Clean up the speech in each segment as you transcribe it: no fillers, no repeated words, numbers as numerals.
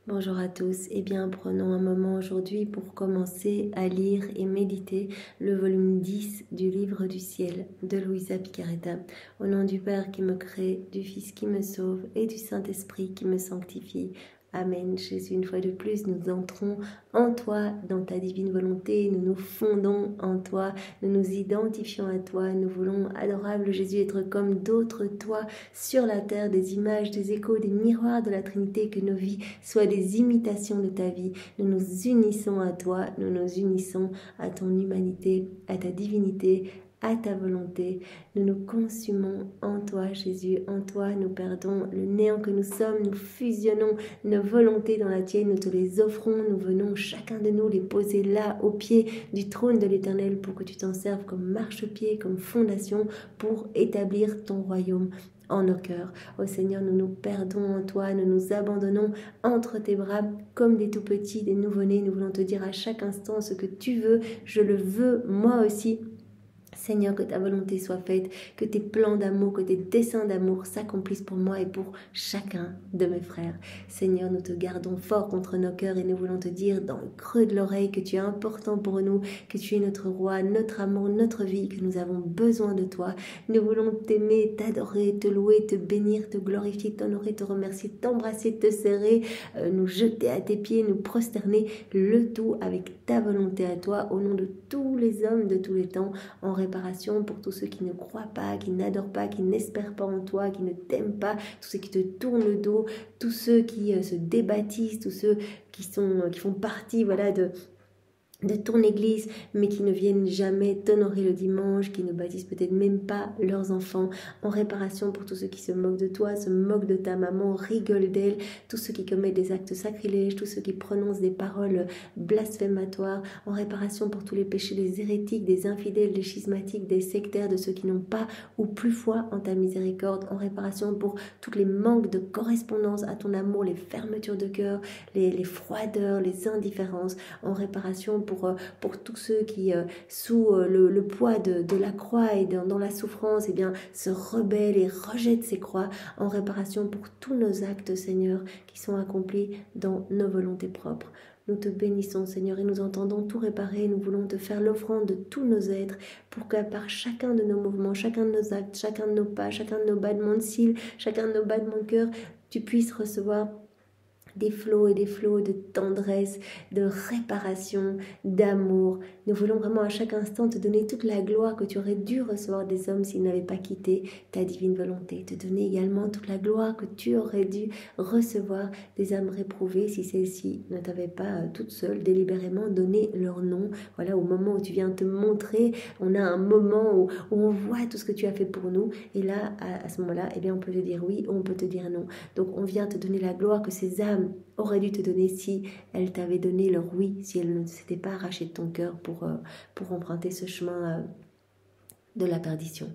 Bonjour à tous, eh bien prenons un moment aujourd'hui pour commencer à lire et méditer le volume 10 du livre du ciel de Luisa Picaretta. Au nom du Père qui me crée, du Fils qui me sauve et du Saint-Esprit qui me sanctifie. Amen. Jésus, une fois de plus, nous entrons en toi, dans ta divine volonté, nous nous fondons en toi, nous nous identifions à toi, nous voulons, adorable Jésus, être comme d'autres toi sur la terre, des images, des échos, des miroirs de la Trinité, que nos vies soient des imitations de ta vie. Nous nous unissons à toi, nous nous unissons à ton humanité, à ta divinité, à ta volonté. Nous nous consumons en toi, Jésus. En toi, nous perdons le néant que nous sommes. Nous fusionnons nos volontés dans la tienne. Nous te les offrons. Nous venons, chacun de nous, les poser là, au pied du trône de l'Éternel, pour que tu t'en serves comme marchepied, comme fondation, pour établir ton royaume en nos cœurs. Ô Seigneur, nous nous perdons en toi, nous nous abandonnons entre tes bras comme des tout petits, des nouveau-nés. Nous voulons te dire à chaque instant ce que tu veux, je le veux moi aussi. Seigneur, que ta volonté soit faite, que tes plans d'amour, que tes desseins d'amour s'accomplissent pour moi et pour chacun de mes frères. Seigneur, nous te gardons fort contre nos cœurs et nous voulons te dire dans le creux de l'oreille que tu es important pour nous, que tu es notre roi, notre amour, notre vie, que nous avons besoin de toi. Nous voulons t'aimer, t'adorer, te louer, te bénir, te glorifier, t'honorer, te remercier, t'embrasser, te serrer, nous jeter à tes pieds, nous prosterner, le tout avec ta volonté à toi, au nom de tous les hommes de tous les temps, en réparation pour tous ceux qui ne croient pas, qui n'adorent pas, qui n'espèrent pas en toi, qui ne t'aiment pas, tous ceux qui te tournent le dos, tous ceux qui se débaptisent, tous ceux qui font partie, voilà, de ton église, mais qui ne viennent jamais t'honorer le dimanche, qui ne baptisent peut-être même pas leurs enfants, en réparation pour tous ceux qui se moquent de toi, se moquent de ta maman, rigolent d'elle, tous ceux qui commettent des actes sacrilèges, tous ceux qui prononcent des paroles blasphématoires, en réparation pour tous les péchés des hérétiques, des infidèles, des schismatiques, des sectaires, de ceux qui n'ont pas ou plus foi en ta miséricorde, en réparation pour tous les manques de correspondance à ton amour, les fermetures de cœur, les froideurs, les indifférences, en réparation pour tous ceux qui, sous le poids de la croix et dans la souffrance, eh bien, se rebellent et rejettent ces croix, en réparation pour tous nos actes, Seigneur, qui sont accomplis dans nos volontés propres. Nous te bénissons, Seigneur, et nous entendons tout réparer. Nous voulons te faire l'offrande de tous nos êtres pour que par chacun de nos mouvements, chacun de nos actes, chacun de nos pas, chacun de nos battements de cils, chacun de nos battements de cœur, tu puisses recevoir des flots et des flots de tendresse, de réparation, d'amour. Nous voulons vraiment à chaque instant te donner toute la gloire que tu aurais dû recevoir des hommes s'ils n'avaient pas quitté ta divine volonté. Te donner également toute la gloire que tu aurais dû recevoir des âmes réprouvées si celles-ci ne t'avaient pas toutes seules délibérément donné leur nom. Voilà, au moment où tu viens te montrer, on a un moment où on voit tout ce que tu as fait pour nous. Et là, à ce moment-là, eh bien, on peut te dire oui ou on peut te dire non. Donc, on vient te donner la gloire que ces âmes aurait dû te donner si elle t'avait donné leur oui, si elle ne s'était pas arrachée de ton cœur pour emprunter ce chemin de la perdition.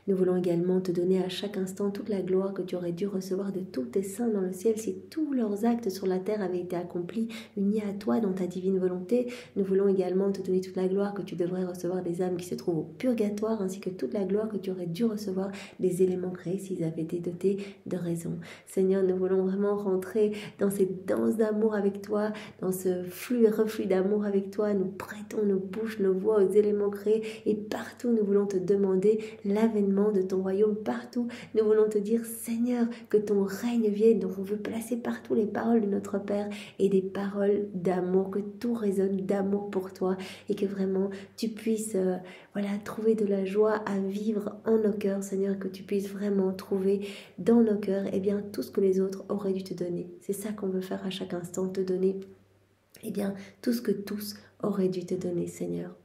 Nous voulons également te donner à chaque instant toute la gloire que tu aurais dû recevoir de tous tes saints dans le ciel si tous leurs actes sur la terre avaient été accomplis, unis à toi dans ta divine volonté. Nous voulons également te donner toute la gloire que tu devrais recevoir des âmes qui se trouvent au purgatoire, ainsi que toute la gloire que tu aurais dû recevoir des éléments créés s'ils avaient été dotés de raison. Seigneur, nous voulons vraiment rentrer dans cette danse d'amour avec toi, dans ce flux et reflux d'amour avec toi. Nous prêtons nos bouches, nos voix aux éléments créés et partout nous voulons te demander l'avènement de ton royaume partout. Nous voulons te dire, Seigneur, que ton règne vienne. Donc on veut placer partout les paroles de notre Père et des paroles d'amour, que tout résonne d'amour pour toi et que vraiment tu puisses trouver de la joie à vivre en nos cœurs, Seigneur, que tu puisses vraiment trouver dans nos cœurs tout ce que les autres auraient dû te donner. C'est ça qu'on veut faire à chaque instant, te donner tout ce que tous auraient dû te donner, Seigneur.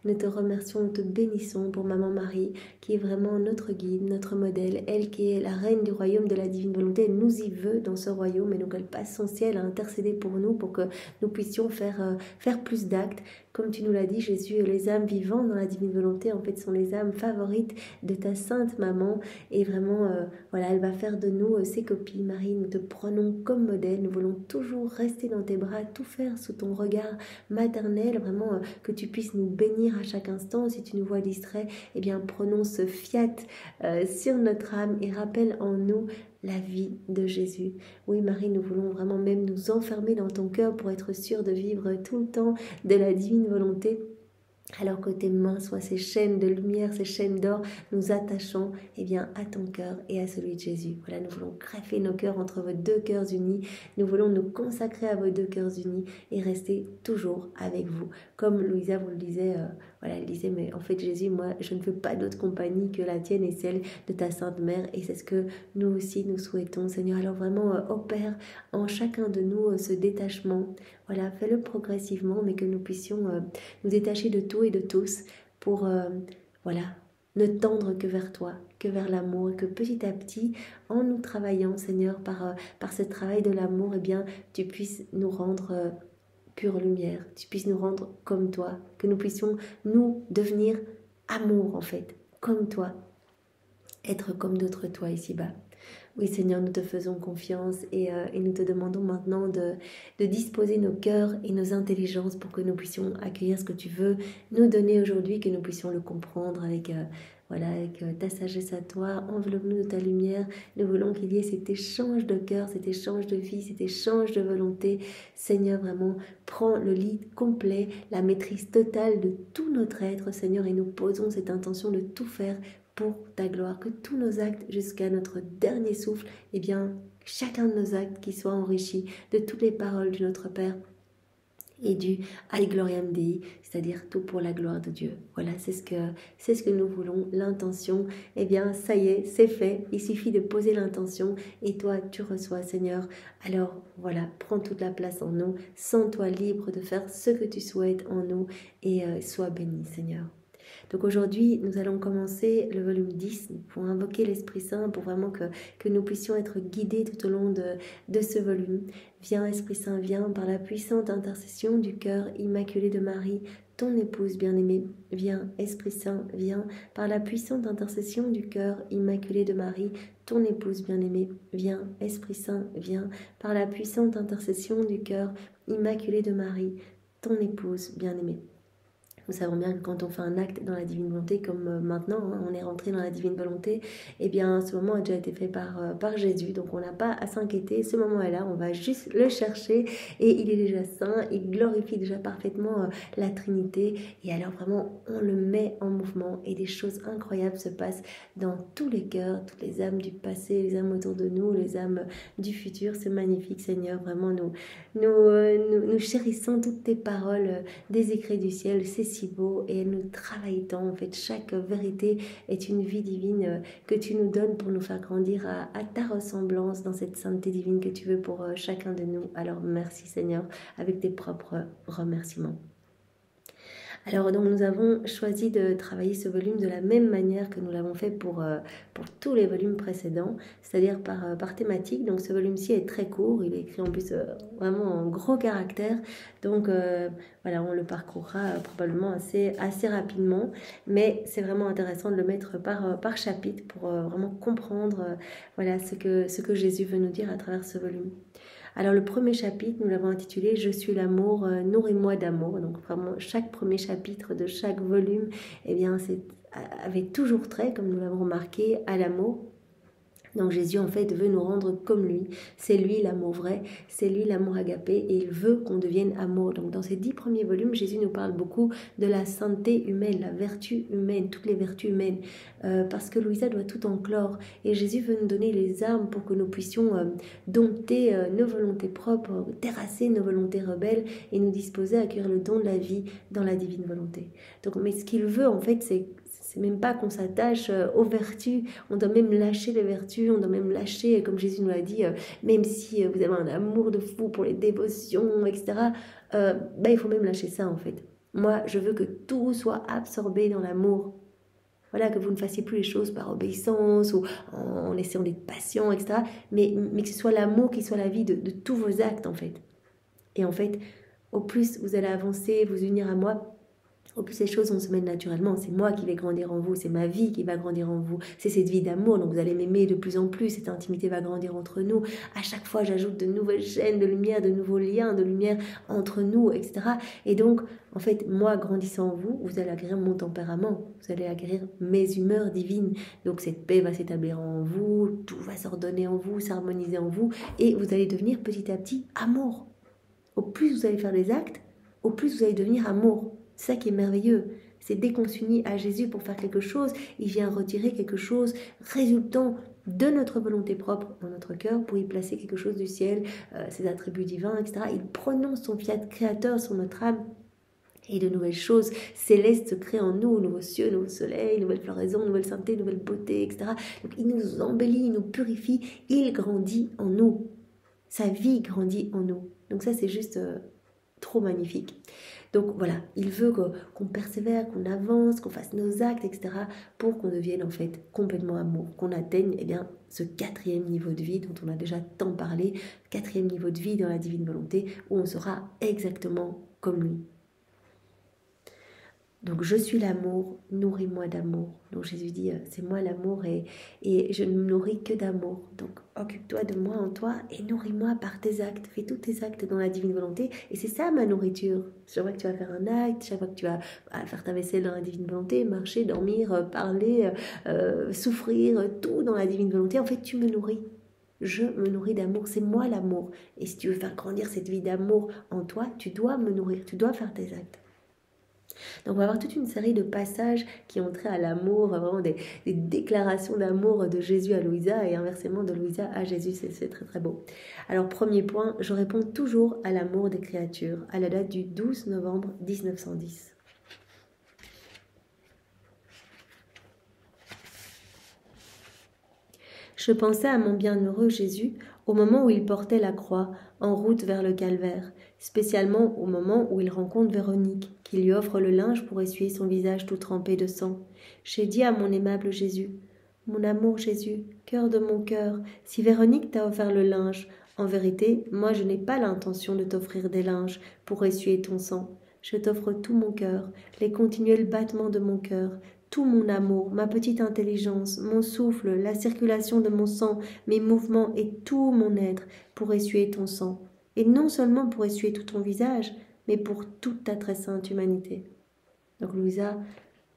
Nous te remercions, nous te bénissons pour Maman Marie, qui est vraiment notre guide, notre modèle. Elle qui est la reine du royaume de la divine volonté, elle nous y veut dans ce royaume et donc elle passe son ciel à intercéder pour nous, pour que nous puissions faire plus d'actes. Comme tu nous l'as dit, Jésus, les âmes vivant dans la divine volonté, en fait, sont les âmes favorites de ta sainte maman. Et vraiment, elle va faire de nous ses copies. Marie, nous te prenons comme modèle. Nous voulons toujours rester dans tes bras, tout faire sous ton regard maternel. Vraiment, que tu puisses nous bénir à chaque instant. Si tu nous vois distraits, prononce fiat sur notre âme et rappelle en nous la vie de Jésus. Oui, Marie, nous voulons vraiment même nous enfermer dans ton cœur pour être sûrs de vivre tout le temps de la divine volonté. Alors que tes mains soient ces chaînes de lumière, ces chaînes d'or, nous attachons à ton cœur et à celui de Jésus. Voilà, nous voulons greffer nos cœurs entre vos deux cœurs unis. Nous voulons nous consacrer à vos deux cœurs unis et rester toujours avec vous. Comme Louisa vous le disait, elle disait, mais en fait Jésus, moi, je ne veux pas d'autre compagnie que la tienne et celle de ta Sainte Mère. Et c'est ce que nous aussi, nous souhaitons, Seigneur. Alors vraiment, opère en chacun de nous ce détachement. Voilà, fais-le progressivement, mais que nous puissions nous détacher de tout et de tous pour, ne tendre que vers toi, que vers l'amour, et que petit à petit, en nous travaillant, Seigneur, par ce travail de l'amour, tu puisses nous rendre pure lumière, tu puisses nous rendre comme toi, que nous puissions, nous, devenir amour, en fait, comme toi, être comme d'autres toi ici-bas. Oui Seigneur, nous te faisons confiance et nous te demandons maintenant de disposer nos cœurs et nos intelligences pour que nous puissions accueillir ce que tu veux nous donner aujourd'hui, que nous puissions le comprendre avec ta sagesse à toi. Enveloppe-nous de ta lumière. Nous voulons qu'il y ait cet échange de cœur, cet échange de vie, cet échange de volonté. Seigneur, vraiment, prends le lead complet, la maîtrise totale de tout notre être, Seigneur, et nous posons cette intention de tout faire pour ta gloire, que tous nos actes jusqu'à notre dernier souffle, chacun de nos actes qui soit enrichi de toutes les paroles de notre Père et du Ai Gloriam Dei, c'est-à-dire tout pour la gloire de Dieu. Voilà, c'est ce que nous voulons, l'intention. Ça y est, c'est fait. Il suffit de poser l'intention et toi, tu reçois, Seigneur. Alors, voilà, prends toute la place en nous. Sens-toi libre de faire ce que tu souhaites en nous et sois béni, Seigneur. Donc aujourd'hui, nous allons commencer le volume 10 pour invoquer l'Esprit Saint, pour vraiment que nous puissions être guidés tout au long de ce volume. Viens Esprit Saint, viens par la puissante intercession du cœur immaculé de Marie, ton épouse bien-aimée. Viens Esprit Saint, viens par la puissante intercession du cœur immaculé de Marie, ton épouse bien-aimée. Viens Esprit Saint, viens par la puissante intercession du cœur immaculé de Marie, ton épouse bien-aimée. Nous savons bien que quand on fait un acte dans la divine volonté, comme maintenant, on est rentré dans la divine volonté, ce moment a déjà été fait par Jésus. Donc on n'a pas à s'inquiéter, ce moment est là, on va juste le chercher et il est déjà saint, il glorifie déjà parfaitement la Trinité. Et alors vraiment, on le met en mouvement et des choses incroyables se passent dans tous les cœurs, toutes les âmes du passé, les âmes autour de nous, les âmes du futur. C'est magnifique, Seigneur. Vraiment, nous chérissons toutes tes paroles des écrits du ciel. C'est si beau et elle nous travaille tant. En fait, chaque vérité est une vie divine que tu nous donnes pour nous faire grandir à ta ressemblance dans cette sainteté divine que tu veux pour chacun de nous. Alors merci Seigneur, avec tes propres remerciements. Alors donc nous avons choisi de travailler ce volume de la même manière que nous l'avons fait pour tous les volumes précédents, c'est-à-dire par thématique. Donc ce volume-ci est très court, il est écrit en plus vraiment en gros caractères, donc on le parcourra probablement assez rapidement, mais c'est vraiment intéressant de le mettre par chapitre pour vraiment comprendre ce que Jésus veut nous dire à travers ce volume. Alors le premier chapitre, nous l'avons intitulé « Je suis l'amour, nourris-moi d'amour ». Donc vraiment, chaque premier chapitre de chaque volume, avait toujours trait, comme nous l'avons remarqué, à l'amour. Donc Jésus en fait veut nous rendre comme lui, c'est lui l'amour vrai, c'est lui l'amour agapé et il veut qu'on devienne amour. Donc dans ces 10 premiers volumes, Jésus nous parle beaucoup de la sainteté humaine, la vertu humaine, toutes les vertus humaines, parce que Louisa doit tout enclore et Jésus veut nous donner les armes pour que nous puissions dompter nos volontés propres, terrasser nos volontés rebelles et nous disposer à accueillir le don de la vie dans la divine volonté. Donc, mais ce qu'il veut en fait, c'est même pas qu'on s'attache aux vertus, on doit même lâcher les vertus, on doit même lâcher, comme Jésus nous l'a dit, même si vous avez un amour de fou pour les dévotions, etc., il faut même lâcher ça en fait. Moi, je veux que tout soit absorbé dans l'amour. Voilà, que vous ne fassiez plus les choses par obéissance ou en essayant d'être patient, etc., mais que ce soit l'amour qui soit la vie de tous vos actes en fait. Et en fait, au plus vous allez avancer, vous unir à moi, Au plus ces choses vont se mettre naturellement, c'est moi qui vais grandir en vous, c'est ma vie qui va grandir en vous, c'est cette vie d'amour, donc vous allez m'aimer de plus en plus, cette intimité va grandir entre nous. À chaque fois, j'ajoute de nouvelles chaînes de lumière, de nouveaux liens de lumière entre nous, etc. Et donc, en fait, moi, grandissant en vous, vous allez acquérir mon tempérament, vous allez acquérir mes humeurs divines. Donc cette paix va s'établir en vous, tout va s'ordonner en vous, s'harmoniser en vous, et vous allez devenir petit à petit amour. Au plus vous allez faire des actes, au plus vous allez devenir amour. C'est ça qui est merveilleux. C'est dès qu'on s'unit à Jésus pour faire quelque chose, il vient retirer quelque chose résultant de notre volonté propre dans notre cœur pour y placer quelque chose du ciel, ses attributs divins, etc. Il prononce son fiat créateur sur notre âme. Et de nouvelles choses célestes se créent en nous, nouveaux cieux, nouveaux soleils, nouvelle floraison, nouvelle santé, nouvelle beauté, etc. Donc il nous embellit, il nous purifie, il grandit en nous. Sa vie grandit en nous. Donc ça c'est juste trop magnifique. Donc voilà, il veut qu'on persévère, qu'on avance, qu'on fasse nos actes, etc. pour qu'on devienne en fait complètement amour, qu'on atteigne ce 4e niveau de vie dont on a déjà tant parlé, 4e niveau de vie dans la divine volonté où on sera exactement comme lui. Donc je suis l'amour, nourris-moi d'amour. Donc Jésus dit, c'est moi l'amour et je ne me nourris que d'amour. Donc occupe-toi de moi en toi et nourris-moi par tes actes. Fais tous tes actes dans la divine volonté et c'est ça ma nourriture. Chaque fois que tu vas faire un acte, chaque fois que tu vas faire ta vaisselle dans la divine volonté, marcher, dormir, parler, souffrir, tout dans la divine volonté, en fait tu me nourris. Je me nourris d'amour, c'est moi l'amour. Et si tu veux faire grandir cette vie d'amour en toi, tu dois me nourrir, tu dois faire tes actes. Donc on va avoir toute une série de passages qui ont trait à l'amour, vraiment des déclarations d'amour de Jésus à Louisa et inversement de Louisa à Jésus, c'est très très beau. Alors premier point, je réponds toujours à l'amour des créatures, à la date du 12 novembre 1910. Je pensais à mon bienheureux Jésus au moment où il portait la croix en route vers le calvaire, spécialement au moment où il rencontre Véronique, qui lui offre le linge pour essuyer son visage tout trempé de sang. J'ai dit à mon aimable Jésus, « Mon amour Jésus, cœur de mon cœur, si Véronique t'a offert le linge, en vérité, moi je n'ai pas l'intention de t'offrir des linges pour essuyer ton sang. Je t'offre tout mon cœur, les continuels battements de mon cœur, tout mon amour, ma petite intelligence, mon souffle, la circulation de mon sang, mes mouvements et tout mon être pour essuyer ton sang. Et non seulement pour essuyer tout ton visage, mais pour toute ta très sainte humanité. » Donc Louisa,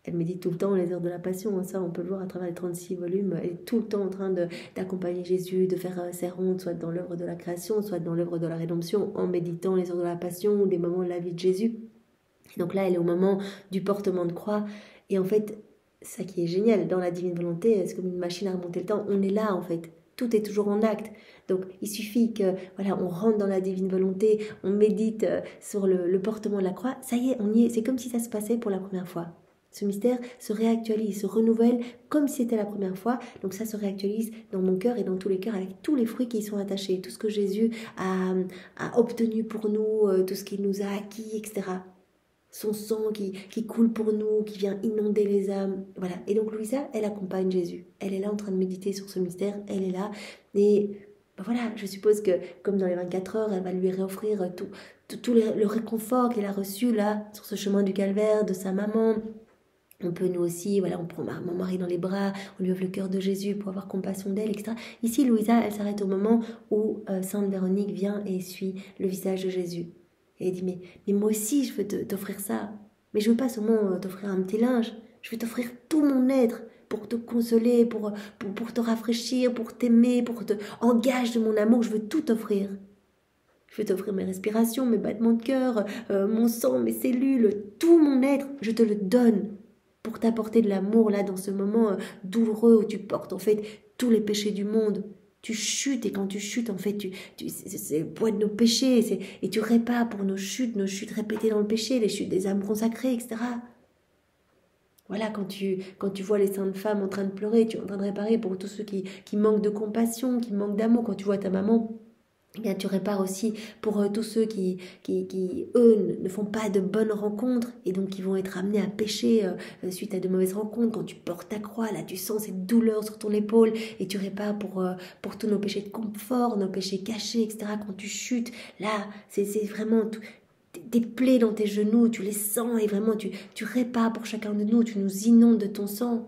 elle médite tout le temps les heures de la Passion, ça on peut le voir à travers les 36 volumes, elle est tout le temps en train d'accompagner Jésus, de faire ses rondes, soit dans l'œuvre de la création, soit dans l'œuvre de la rédemption, en méditant les heures de la Passion ou des moments de la vie de Jésus. Et donc là, elle est au moment du portement de croix, et en fait, ça qui est génial, dans la divine volonté, c'est comme une machine à remonter le temps, on est là en fait, tout est toujours en acte. Donc il suffit que on rentre dans la divine volonté, on médite sur le portement de la croix, ça y est, on y est, c'est comme si ça se passait pour la première fois. Ce mystère se réactualise, se renouvelle comme si c'était la première fois. Donc ça se réactualise dans mon cœur et dans tous les cœurs avec tous les fruits qui y sont attachés, tout ce que Jésus a obtenu pour nous, tout ce qu'il nous a acquis, etc. Son sang qui coule pour nous, qui vient inonder les âmes. Voilà. Et donc Louisa, elle accompagne Jésus. Elle est là en train de méditer sur ce mystère. Elle est là. Et voilà, je suppose que comme dans les 24 heures, elle va lui réoffrir tout le réconfort qu'elle a reçu là, sur ce chemin du calvaire, de sa maman. On peut nous aussi, on prend mon mari dans les bras, on lui ouvre le cœur de Jésus pour avoir compassion d'elle, etc. Ici, Louisa, elle s'arrête au moment où Sainte Véronique vient et essuie le visage de Jésus. Et elle dit, mais moi aussi, je veux t'offrir ça. Mais je veux pas seulement t'offrir un petit linge. Je veux t'offrir tout mon être pour te consoler, pour te rafraîchir, pour t'aimer, pour te engager de mon amour. Je veux tout t'offrir. Je veux t'offrir mes respirations, mes battements de cœur, mon sang, mes cellules, tout mon être. Je te le donne pour t'apporter de l'amour là dans ce moment douloureux où tu portes en fait tous les péchés du monde. Tu chutes et quand tu chutes, en fait, c'est le poids de nos péchés et tu répares pour nos chutes répétées dans le péché, les chutes des âmes consacrées, etc. Voilà, quand tu vois les saintes femmes en train de pleurer, tu es en train de réparer pour tous ceux qui manquent de compassion, qui manquent d'amour. Quand tu vois ta maman, eh bien, tu répares aussi pour tous ceux qui, eux, ne font pas de bonnes rencontres et donc qui vont être amenés à pécher suite à de mauvaises rencontres. Quand tu portes ta croix, là, tu sens cette douleur sur ton épaule et tu répares pour tous nos péchés de confort, nos péchés cachés, etc. Quand tu chutes, là, c'est vraiment tout. tes plaies dans tes genoux, tu les sens et vraiment tu répares pour chacun de nous, tu nous inondes de ton sang.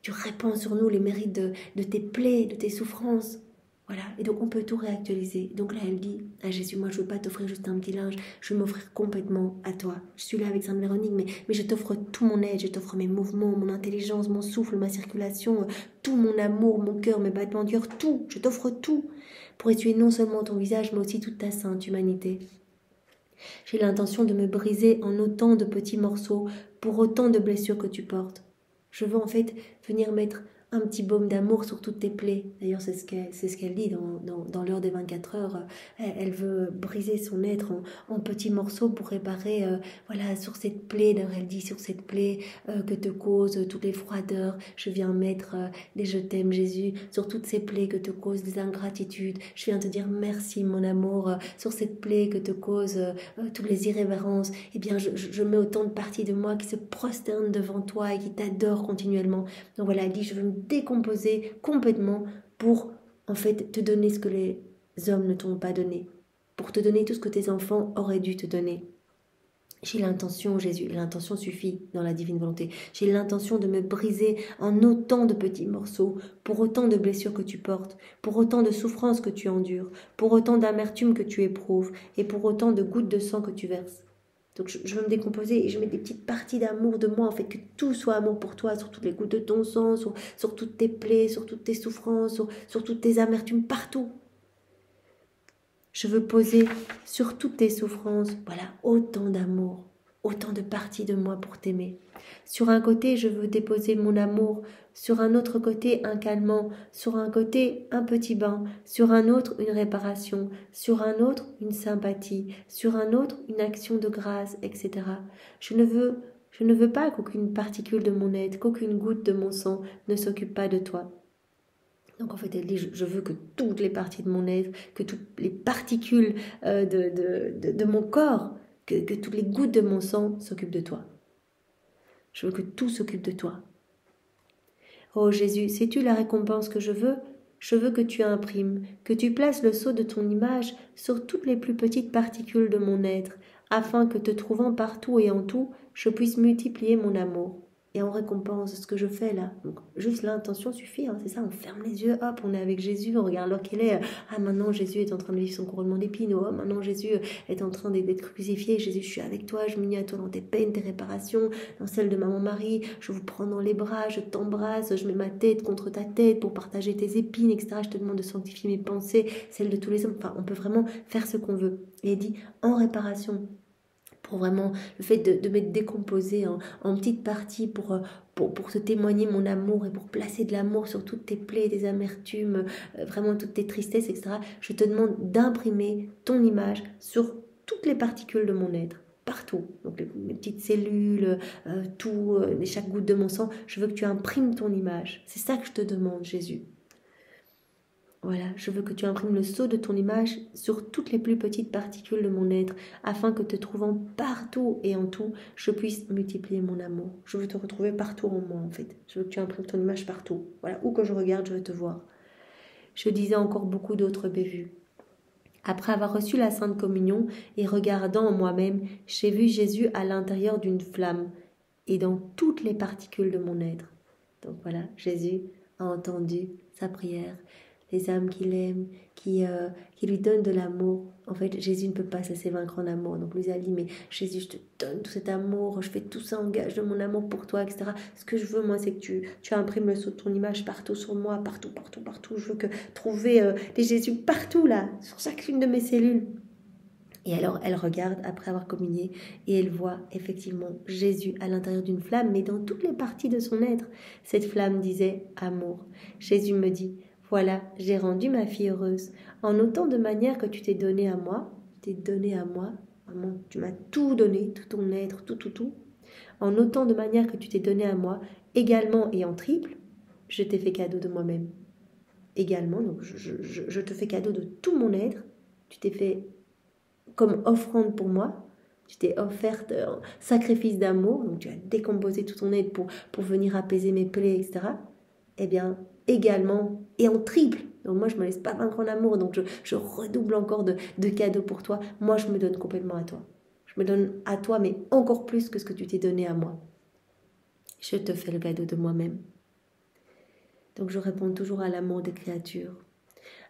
Tu répands sur nous les mérites de tes plaies, de tes souffrances. Voilà, et donc on peut tout réactualiser. Donc là, elle dit à Jésus, moi je ne veux pas t'offrir juste un petit linge, je veux m'offrir complètement à toi. Je suis là avec Sainte Véronique, mais je t'offre tout mon aide, je t'offre mes mouvements, mon intelligence, mon souffle, ma circulation, tout mon amour, mon cœur, mes battements de cœur, tout, je t'offre tout, pour essuyer non seulement ton visage, mais aussi toute ta sainte humanité. J'ai l'intention de me briser en autant de petits morceaux, pour autant de blessures que tu portes. Je veux en fait venir mettre un petit baume d'amour sur toutes tes plaies. D'ailleurs, c'est ce qu'elle dit dans l'heure des 24 heures. Elle veut briser son être en petits morceaux pour réparer, voilà, sur cette plaie. D'ailleurs, elle dit sur cette plaie que te causent toutes les froideurs. Je viens mettre des je t'aime, Jésus, sur toutes ces plaies que te causent des ingratitudes. Je viens te dire merci, mon amour, sur cette plaie que te causent toutes les irrévérences. Eh bien, je mets autant de parties de moi qui se prosternent devant toi et qui t'adorent continuellement. Donc voilà, elle dit, je veux me décomposer complètement pour en fait te donner ce que les hommes ne t'ont pas donné, pour te donner tout ce que tes enfants auraient dû te donner. J'ai l'intention, Jésus, et l'intention suffit dans la divine volonté, j'ai l'intention de me briser en autant de petits morceaux, pour autant de blessures que tu portes, pour autant de souffrances que tu endures, pour autant d'amertume que tu éprouves, et pour autant de gouttes de sang que tu verses. Donc je veux me décomposer et je mets des petites parties d'amour de moi, en fait, que tout soit amour pour toi, sur toutes les gouttes de ton sang, sur toutes tes plaies, sur toutes tes souffrances, sur toutes tes amertumes, partout. Je veux poser sur toutes tes souffrances, voilà, autant d'amour, autant de parties de moi pour t'aimer. Sur un côté, je veux déposer mon amour, sur un autre côté, un calmant, sur un côté, un petit bain, sur un autre, une réparation, sur un autre, une sympathie, sur un autre, une action de grâce, etc. Je ne veux pas qu'aucune particule de mon être, qu'aucune goutte de mon sang ne s'occupe pas de toi. Donc en fait, elle dit, je veux que toutes les parties de mon être, que toutes les particules de mon corps, que toutes les gouttes de mon sang s'occupent de toi. Je veux que tout s'occupe de toi. Oh Jésus, sais-tu la récompense que je veux? Je veux que tu imprimes, que tu places le sceau de ton image sur toutes les plus petites particules de mon être, afin que te trouvant partout et en tout, je puisse multiplier mon amour. Et en récompense de ce que je fais là. Donc, juste l'intention suffit, hein, c'est ça, on ferme les yeux, hop, on est avec Jésus, on regarde l'heure qu'il est. Ah, maintenant Jésus est en train de vivre son couronnement d'épines, oh, maintenant Jésus est en train d'être crucifié. Jésus, je suis avec toi, je m'unis à toi dans tes peines, tes réparations, dans celles de maman Marie. Je vous prends dans les bras, je t'embrasse, je mets ma tête contre ta tête pour partager tes épines, etc. Je te demande de sanctifier mes pensées, celles de tous les hommes. Enfin, on peut vraiment faire ce qu'on veut. Et il dit, en réparation, pour vraiment le fait de m'être décomposé en petites parties pour te témoigner mon amour et pour placer de l'amour sur toutes tes plaies, tes amertumes, vraiment toutes tes tristesses, etc. Je te demande d'imprimer ton image sur toutes les particules de mon être, partout. Donc mes petites cellules, chaque goutte de mon sang, je veux que tu imprimes ton image. C'est ça que je te demande, Jésus. Voilà, je veux que tu imprimes le sceau de ton image sur toutes les plus petites particules de mon être, afin que te trouvant partout et en tout, je puisse multiplier mon amour. Je veux te retrouver partout en moi, en fait. Je veux que tu imprimes ton image partout. Voilà, où que je regarde, je veux te voir. Je disais encore beaucoup d'autres bévues. Après avoir reçu la Sainte Communion et regardant en moi-même, j'ai vu Jésus à l'intérieur d'une flamme et dans toutes les particules de mon être. Donc voilà, Jésus a entendu sa prière. Les âmes qu'il aime, qui lui donnent de l'amour. En fait, Jésus ne peut pas se laisser vaincre en amour. Donc, Louise a dit, mais Jésus, je te donne tout cet amour, je fais tout ça en gage de mon amour pour toi, etc. Ce que je veux, moi, c'est que tu imprimes le sceau de ton image partout sur moi, partout. Je veux trouver des Jésus partout, là, sur chacune de mes cellules. Et alors, elle regarde après avoir communié et elle voit effectivement Jésus à l'intérieur d'une flamme, mais dans toutes les parties de son être. Cette flamme disait amour. Jésus me dit, voilà, j'ai rendu ma fille heureuse, en autant de manières que tu t'es donné à moi, vraiment, tu m'as tout donné, tout ton être, tout, en autant de manières que tu t'es donné à moi, également et en triple, je t'ai fait cadeau de moi-même. Également, donc je te fais cadeau de tout mon être, tu t'es fait comme offrande pour moi, tu t'es offerte en sacrifice d'amour, donc tu as décomposé tout ton être pour venir apaiser mes plaies, etc. Eh bien, également et en triple. Donc moi, je ne me laisse pas vaincre en amour, donc je redouble encore de cadeaux pour toi. Moi, je me donne complètement à toi. Je me donne à toi, mais encore plus que ce que tu t'es donné à moi. Je te fais le cadeau de moi-même. Donc je réponds toujours à l'amour des créatures.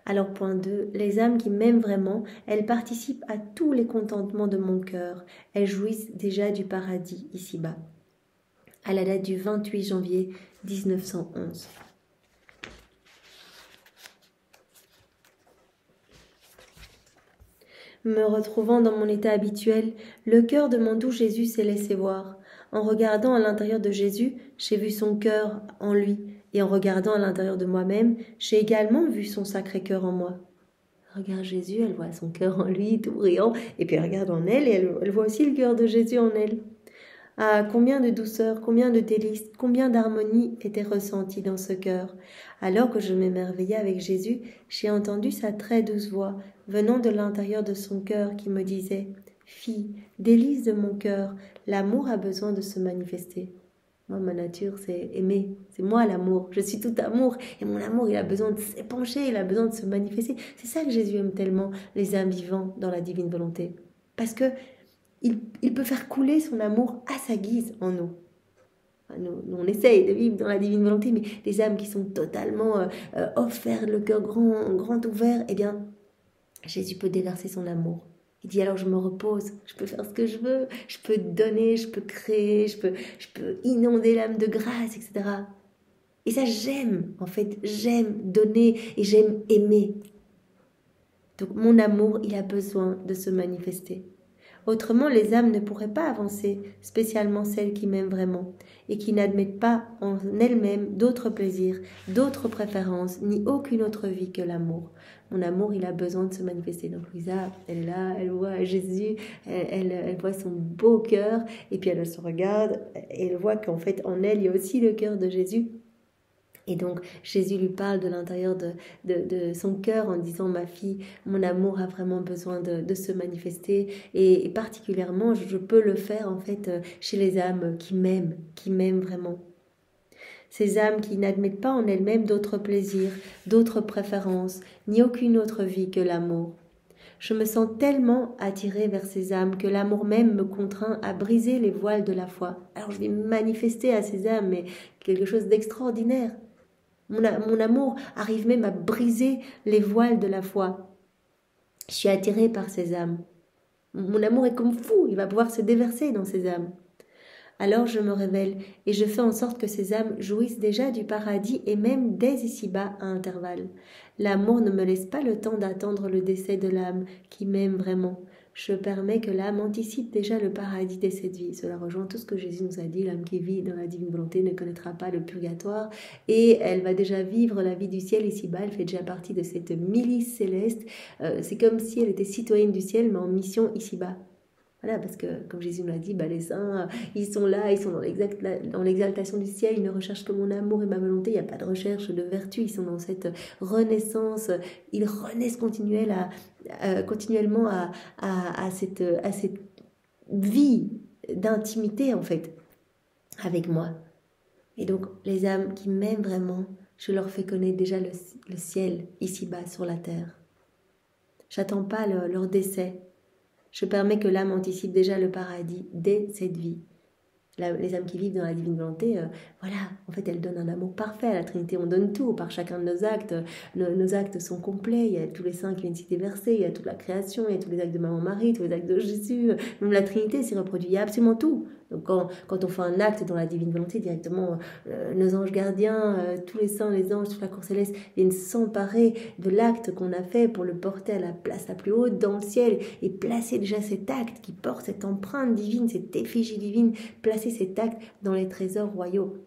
Alors point 2, les âmes qui m'aiment vraiment, elles participent à tous les contentements de mon cœur. Elles jouissent déjà du paradis ici-bas. À la date du 28 janvier 1911. Me retrouvant dans mon état habituel, le cœur de mon doux Jésus s'est laissé voir. En regardant à l'intérieur de Jésus, j'ai vu son cœur en lui, et en regardant à l'intérieur de moi-même, j'ai également vu son sacré cœur en moi. Regarde Jésus, elle voit son cœur en lui, tout brillant, et puis elle regarde en elle, et elle voit aussi le cœur de Jésus en elle. Ah, combien de douceur, combien de délices, combien d'harmonie était ressentie dans ce cœur. Alors que je m'émerveillais avec Jésus, j'ai entendu sa très douce voix, venant de l'intérieur de son cœur, qui me disait « Fille, délice de mon cœur, l'amour a besoin de se manifester. » Moi, ma nature, c'est aimer. C'est moi l'amour. Je suis tout amour. Et mon amour, il a besoin de s'épancher, il a besoin de se manifester. C'est ça que Jésus aime tellement, les âmes vivantes dans la divine volonté. Parce que il peut faire couler son amour à sa guise en nous. Nous, on essaye de vivre dans la divine volonté, mais les âmes qui sont totalement offertes, le cœur grand ouvert, eh bien, Jésus peut déverser son amour. Il dit alors je me repose, je peux faire ce que je veux, je peux donner, je peux créer, je peux inonder l'âme de grâce, etc. Et ça j'aime, en fait, j'aime donner et j'aime aimer. Donc mon amour, il a besoin de se manifester. Autrement, les âmes ne pourraient pas avancer, spécialement celles qui m'aiment vraiment, et qui n'admettent pas en elles-mêmes d'autres plaisirs, d'autres préférences, ni aucune autre vie que l'amour. Mon amour, il a besoin de se manifester. Donc Louisa, elle est là, elle voit Jésus, elle voit son beau cœur, et puis elle se regarde, et elle voit qu'en fait, en elle, il y a aussi le cœur de Jésus. Et donc, Jésus lui parle de l'intérieur de son cœur en disant « Ma fille, mon amour a vraiment besoin de se manifester. » Et particulièrement, je peux le faire en fait chez les âmes qui m'aiment vraiment. Ces âmes qui n'admettent pas en elles-mêmes d'autres plaisirs, d'autres préférences, ni aucune autre vie que l'amour. Je me sens tellement attirée vers ces âmes que l'amour même me contraint à briser les voiles de la foi. Alors je vais manifester à ces âmes, mais quelque chose d'extraordinaire. Mon amour arrive même à briser les voiles de la foi. Je suis attirée par ces âmes. Mon amour est comme fou, il va pouvoir se déverser dans ces âmes. Alors je me révèle et je fais en sorte que ces âmes jouissent déjà du paradis et même dès ici-bas à intervalles. L'amour ne me laisse pas le temps d'attendre le décès de l'âme qui m'aime vraiment. Je permets que l'âme anticipe déjà le paradis dès cette vie. Cela rejoint tout ce que Jésus nous a dit. L'âme qui vit dans la divine volonté ne connaîtra pas le purgatoire et elle va déjà vivre la vie du ciel ici-bas. Elle fait déjà partie de cette milice céleste. C'est comme si elle était citoyenne du ciel mais en mission ici-bas. Voilà, parce que, comme Jésus nous l'a dit, les saints, ils sont là, ils sont dans l'exaltation du ciel, ils ne recherchent que mon amour et ma volonté, il n'y a pas de recherche de vertu, ils sont dans cette renaissance, ils renaissent continuellement à cette vie d'intimité, en fait, avec moi. Et donc, les âmes qui m'aiment vraiment, je leur fais connaître déjà le ciel, ici-bas, sur la terre. J'attends pas leur décès. Je permets que l'âme anticipe déjà le paradis dès cette vie. Les âmes qui vivent dans la divine volonté, voilà, en fait, elles donnent un amour parfait à la Trinité. On donne tout par chacun de nos actes. Nos actes sont complets. Il y a tous les saints qui viennent s'y déverser. Il y a toute la création, il y a tous les actes de Maman-Marie, tous les actes de Jésus. Même la Trinité s'y reproduit. Il y a absolument tout. Donc, quand on fait un acte dans la divine volonté, directement, nos anges gardiens, tous les saints, les anges, toute la cour céleste viennent s'emparer de l'acte qu'on a fait pour le porter à la place la plus haute dans le ciel et placer déjà cet acte qui porte cette empreinte divine, cette effigie divine, placer cet acte dans les trésors royaux.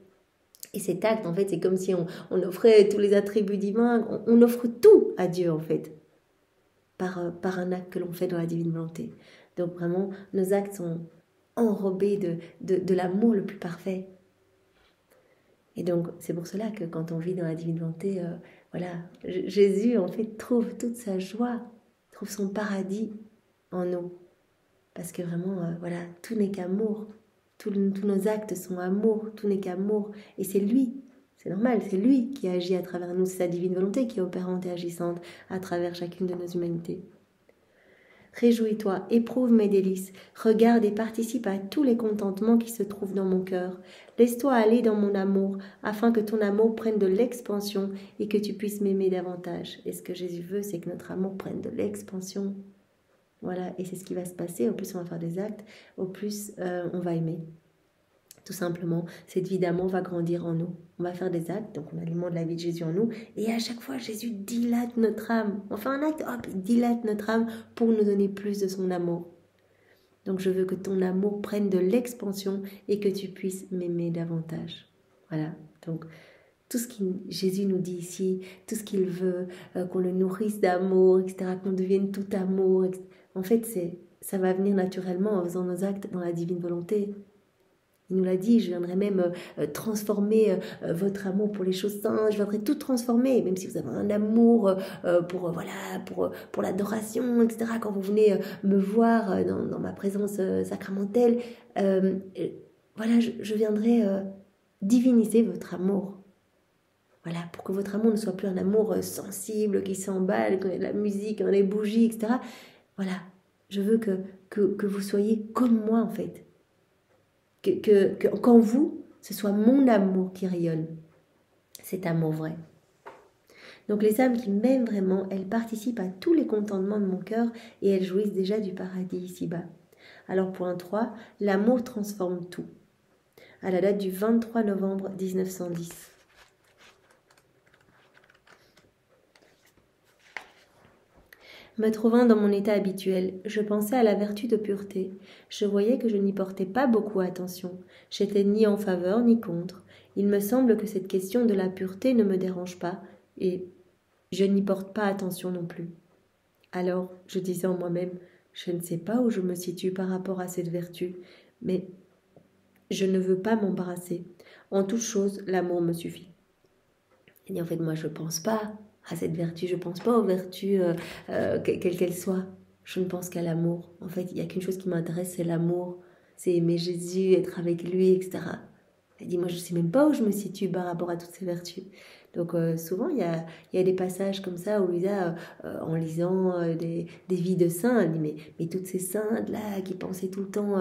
Et cet acte, en fait, c'est comme si on offrait tous les attributs divins, on offre tout à Dieu, en fait, par un acte que l'on fait dans la divine volonté. Donc vraiment, nos actes sont enrobés de l'amour le plus parfait. Et donc, c'est pour cela que quand on vit dans la divine volonté, voilà, Jésus, en fait, trouve toute sa joie, trouve son paradis en nous. Parce que vraiment, voilà, tout n'est qu'amour. Tous nos actes sont amour, tout n'est qu'amour. Et c'est lui, c'est normal, c'est lui qui agit à travers nous. C'est sa divine volonté qui est opérante et agissante à travers chacune de nos humanités. Réjouis-toi, éprouve mes délices, regarde et participe à tous les contentements qui se trouvent dans mon cœur. Laisse-toi aller dans mon amour, afin que ton amour prenne de l'expansion et que tu puisses m'aimer davantage. Et ce que Jésus veut, c'est que notre amour prenne de l'expansion. Voilà, et c'est ce qui va se passer. Au plus on va faire des actes, au plus on va aimer. Tout simplement, cette vie d'amour va grandir en nous. On va faire des actes, donc on alimente la vie de Jésus en nous. Et à chaque fois, Jésus dilate notre âme. On fait un acte, hop, il dilate notre âme pour nous donner plus de son amour. Donc je veux que ton amour prenne de l'expansion et que tu puisses m'aimer davantage. Voilà, donc tout ce que Jésus nous dit ici, tout ce qu'il veut, qu'on le nourrisse d'amour, etc., qu'on devienne tout amour. Etc. En fait, ça va venir naturellement en faisant nos actes dans la divine volonté. Il nous l'a dit, je viendrai même transformer votre amour pour les choses saintes, je viendrai tout transformer, même si vous avez un amour pour l'adoration, etc. Quand vous venez me voir dans ma présence sacramentelle, je viendrai diviniser votre amour. Voilà, pour que votre amour ne soit plus un amour sensible, qui s'emballe, qu'on ait de la musique, qu'on ait des bougies, etc. Voilà, je veux que vous soyez comme moi en fait. Qu'en vous, ce soit mon amour qui rayonne. Cet amour vrai. Donc les âmes qui m'aiment vraiment, elles participent à tous les contentements de mon cœur et elles jouissent déjà du paradis ici-bas. Alors point 3, l'amour transforme tout. À la date du 23 novembre 1910. Me trouvant dans mon état habituel, je pensais à la vertu de pureté. Je voyais que je n'y portais pas beaucoup attention. J'étais ni en faveur ni contre. Il me semble que cette question de la pureté ne me dérange pas, et je n'y porte pas attention non plus. Alors, je disais en moi-même, je ne sais pas où je me situe par rapport à cette vertu, mais je ne veux pas m'embarrasser. En toute chose, l'amour me suffit. Et en fait, moi, je ne pense pas à cette vertu, je ne pense pas aux vertus, quelles qu'elles soient. Je ne pense qu'à l'amour. En fait, il n'y a qu'une chose qui m'intéresse, c'est l'amour. C'est aimer Jésus, être avec lui, etc. Elle dit, moi, je ne sais même pas où je me situe par rapport à toutes ces vertus. Donc, souvent, il y a des passages comme ça où Louisa, en lisant des vies de saints, elle dit, mais toutes ces saintes-là qui pensaient tout le temps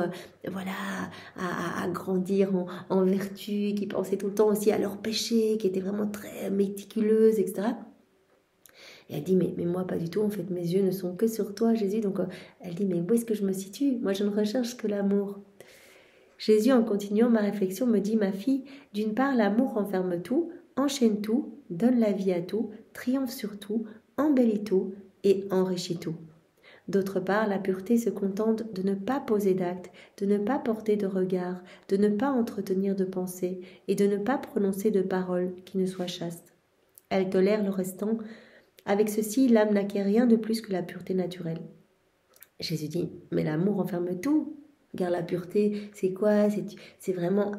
à grandir en vertu, qui pensaient tout le temps aussi à leurs péchés, qui étaient vraiment très méticuleuses, etc. Et elle dit, mais moi, pas du tout, en fait, mes yeux ne sont que sur toi, Jésus. Donc, elle dit, mais où est-ce que je me situe? Moi, je ne recherche que l'amour. Jésus, en continuant ma réflexion, me dit, ma fille, d'une part, l'amour renferme tout, enchaîne tout, donne la vie à tout, triomphe sur tout, embellit tout et enrichit tout. D'autre part, la pureté se contente de ne pas poser d'acte, de ne pas porter de regard, de ne pas entretenir de pensée et de ne pas prononcer de paroles qui ne soient chastes. Elle tolère le restant. Avec ceci, l'âme n'acquiert rien de plus que la pureté naturelle. Jésus dit, mais l'amour enferme tout. Regarde, la pureté, c'est quoi? C'est vraiment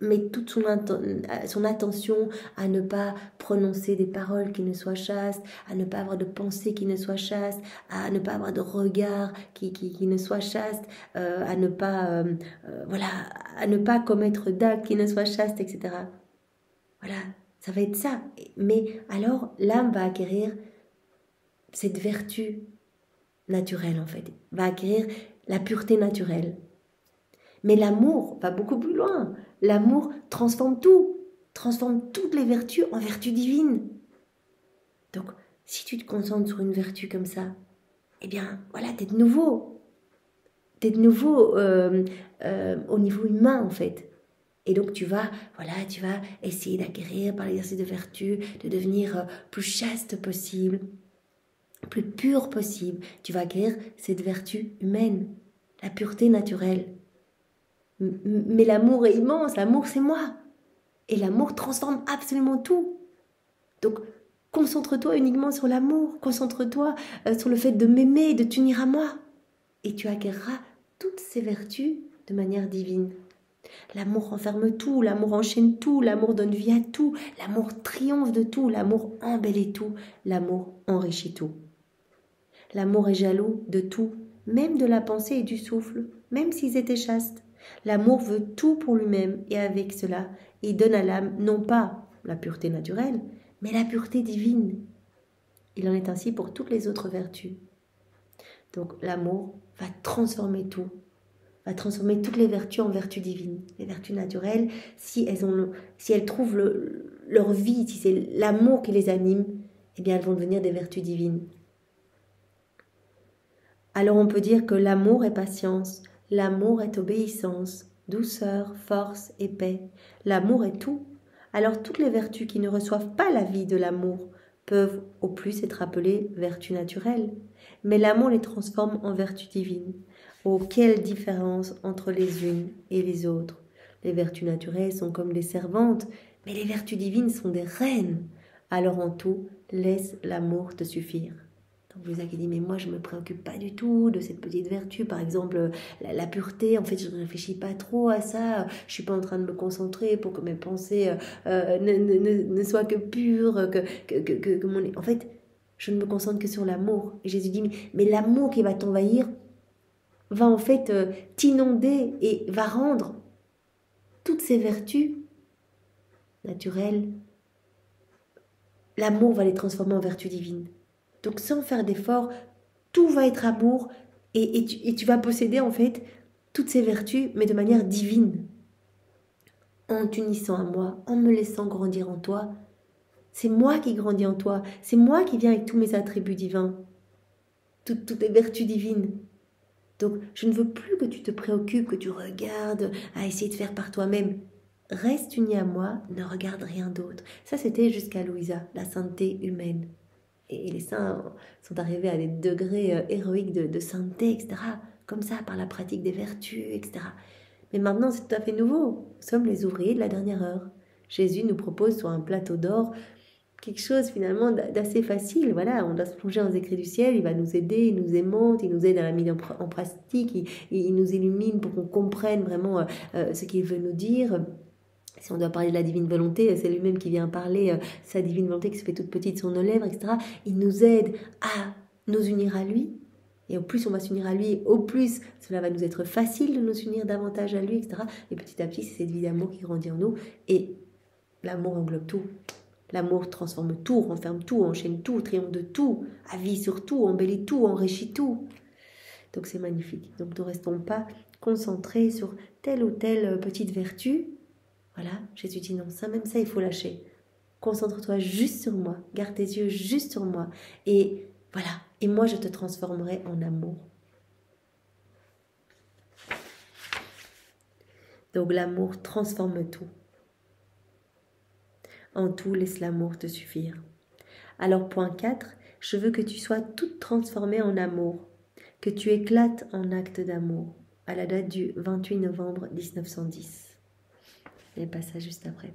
mettre toute son attention à ne pas prononcer des paroles qui ne soient chastes, à ne pas avoir de pensée qui ne soit chaste, à ne pas avoir de regard qui ne soit chaste, à ne pas commettre d'actes qui ne soient chastes, etc. Voilà. Ça va être ça. Mais alors, l'âme va acquérir cette vertu naturelle, en fait. Va acquérir la pureté naturelle. Mais l'amour va beaucoup plus loin. L'amour transforme tout. Transforme toutes les vertus en vertus divines. Donc, si tu te concentres sur une vertu comme ça, eh bien, voilà, t'es de nouveau. T'es de nouveau au niveau humain, en fait. Et donc tu vas essayer d'acquérir par l'exercice de vertu, de devenir plus chaste possible, plus pur possible. Tu vas acquérir cette vertu humaine, la pureté naturelle. Mais l'amour est immense, l'amour c'est moi. Et l'amour transforme absolument tout. Donc concentre-toi uniquement sur l'amour, concentre-toi sur le fait de m'aimer, de t'unir à moi. Et tu acquériras toutes ces vertus de manière divine. L'amour renferme tout, l'amour enchaîne tout, l'amour donne vie à tout, l'amour triomphe de tout, l'amour embellit tout, l'amour enrichit tout. L'amour est jaloux de tout, même de la pensée et du souffle, même s'ils étaient chastes. L'amour veut tout pour lui-même et avec cela, il donne à l'âme non pas la pureté naturelle, mais la pureté divine. Il en est ainsi pour toutes les autres vertus. Donc l'amour va transformer tout, va transformer toutes les vertus en vertus divines. Les vertus naturelles, si elles trouvent leur vie, si c'est l'amour qui les anime, eh bien elles vont devenir des vertus divines. Alors on peut dire que l'amour est patience, l'amour est obéissance, douceur, force et paix. L'amour est tout. Alors toutes les vertus qui ne reçoivent pas la vie de l'amour peuvent au plus être appelées vertus naturelles. Mais l'amour les transforme en vertus divines. Oh, quelle différence entre les unes et les autres. Les vertus naturelles sont comme des servantes, mais les vertus divines sont des reines. Alors en tout, laisse l'amour te suffire. Donc Louisa qui dit, mais moi je ne me préoccupe pas du tout de cette petite vertu, par exemple la pureté, en fait je ne réfléchis pas trop à ça, je ne suis pas en train de me concentrer pour que mes pensées ne soient que pures, que mon... En fait, je ne me concentre que sur l'amour. Et Jésus dit, mais l'amour qui va t'envahir va en fait t'inonder et va rendre toutes ces vertus naturelles, l'amour va les transformer en vertus divines. Donc sans faire d'effort, tout va être amour et tu vas posséder en fait toutes ces vertus, mais de manière divine. En t'unissant à moi, en me laissant grandir en toi, c'est moi qui grandis en toi, c'est moi qui viens avec tous mes attributs divins, toutes les vertus divines. Donc je ne veux plus que tu te préoccupes, que tu regardes à essayer de faire par toi-même. Reste uni à moi, ne regarde rien d'autre. Ça c'était jusqu'à Louisa, la sainteté humaine. Et les saints sont arrivés à des degrés héroïques de sainteté, etc. Comme ça, par la pratique des vertus, etc. Mais maintenant, c'est tout à fait nouveau. Nous sommes les ouvriers de la dernière heure. Jésus nous propose sur un plateau d'or quelque chose finalement d'assez facile. Voilà, on doit se plonger dans les écrits du ciel, il va nous aider, il nous aimante, il nous aide à la mise en pratique, il nous illumine pour qu'on comprenne vraiment ce qu'il veut nous dire. Si on doit parler de la divine volonté, c'est lui-même qui vient parler, sa divine volonté qui se fait toute petite sur nos lèvres, etc. Il nous aide à nous unir à lui. Et au plus on va s'unir à lui, au plus cela va nous être facile de nous unir davantage à lui, etc. Et petit à petit, c'est cette vie d'amour qui grandit en nous. Et l'amour englobe tout. L'amour transforme tout, renferme tout, enchaîne tout, triomphe de tout, avise sur tout, embellit tout, enrichit tout. Donc c'est magnifique. Donc ne restons pas concentrés sur telle ou telle petite vertu. Voilà, Jésus dit non, ça même ça, il faut lâcher. Concentre-toi juste sur moi, garde tes yeux juste sur moi. Et voilà, et moi je te transformerai en amour. Donc l'amour transforme tout. En tout, laisse l'amour te suffire. Alors point 4, je veux que tu sois toute transformée en amour, que tu éclates en actes d'amour, à la date du 28 novembre 1910. Et pas ça juste après.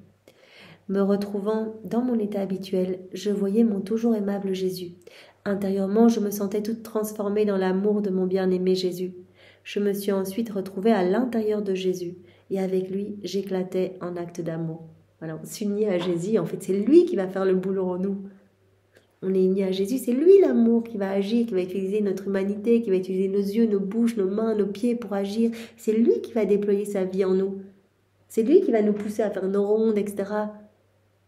Me retrouvant dans mon état habituel, je voyais mon toujours aimable Jésus. Intérieurement, je me sentais toute transformée dans l'amour de mon bien-aimé Jésus. Je me suis ensuite retrouvée à l'intérieur de Jésus, et avec lui, j'éclatais en actes d'amour. Voilà, on s'unit à Jésus, en fait, c'est lui qui va faire le boulot en nous. On est unis à Jésus, c'est lui l'amour qui va agir, qui va utiliser notre humanité, qui va utiliser nos yeux, nos bouches, nos mains, nos pieds pour agir. C'est lui qui va déployer sa vie en nous. C'est lui qui va nous pousser à faire nos rondes, etc.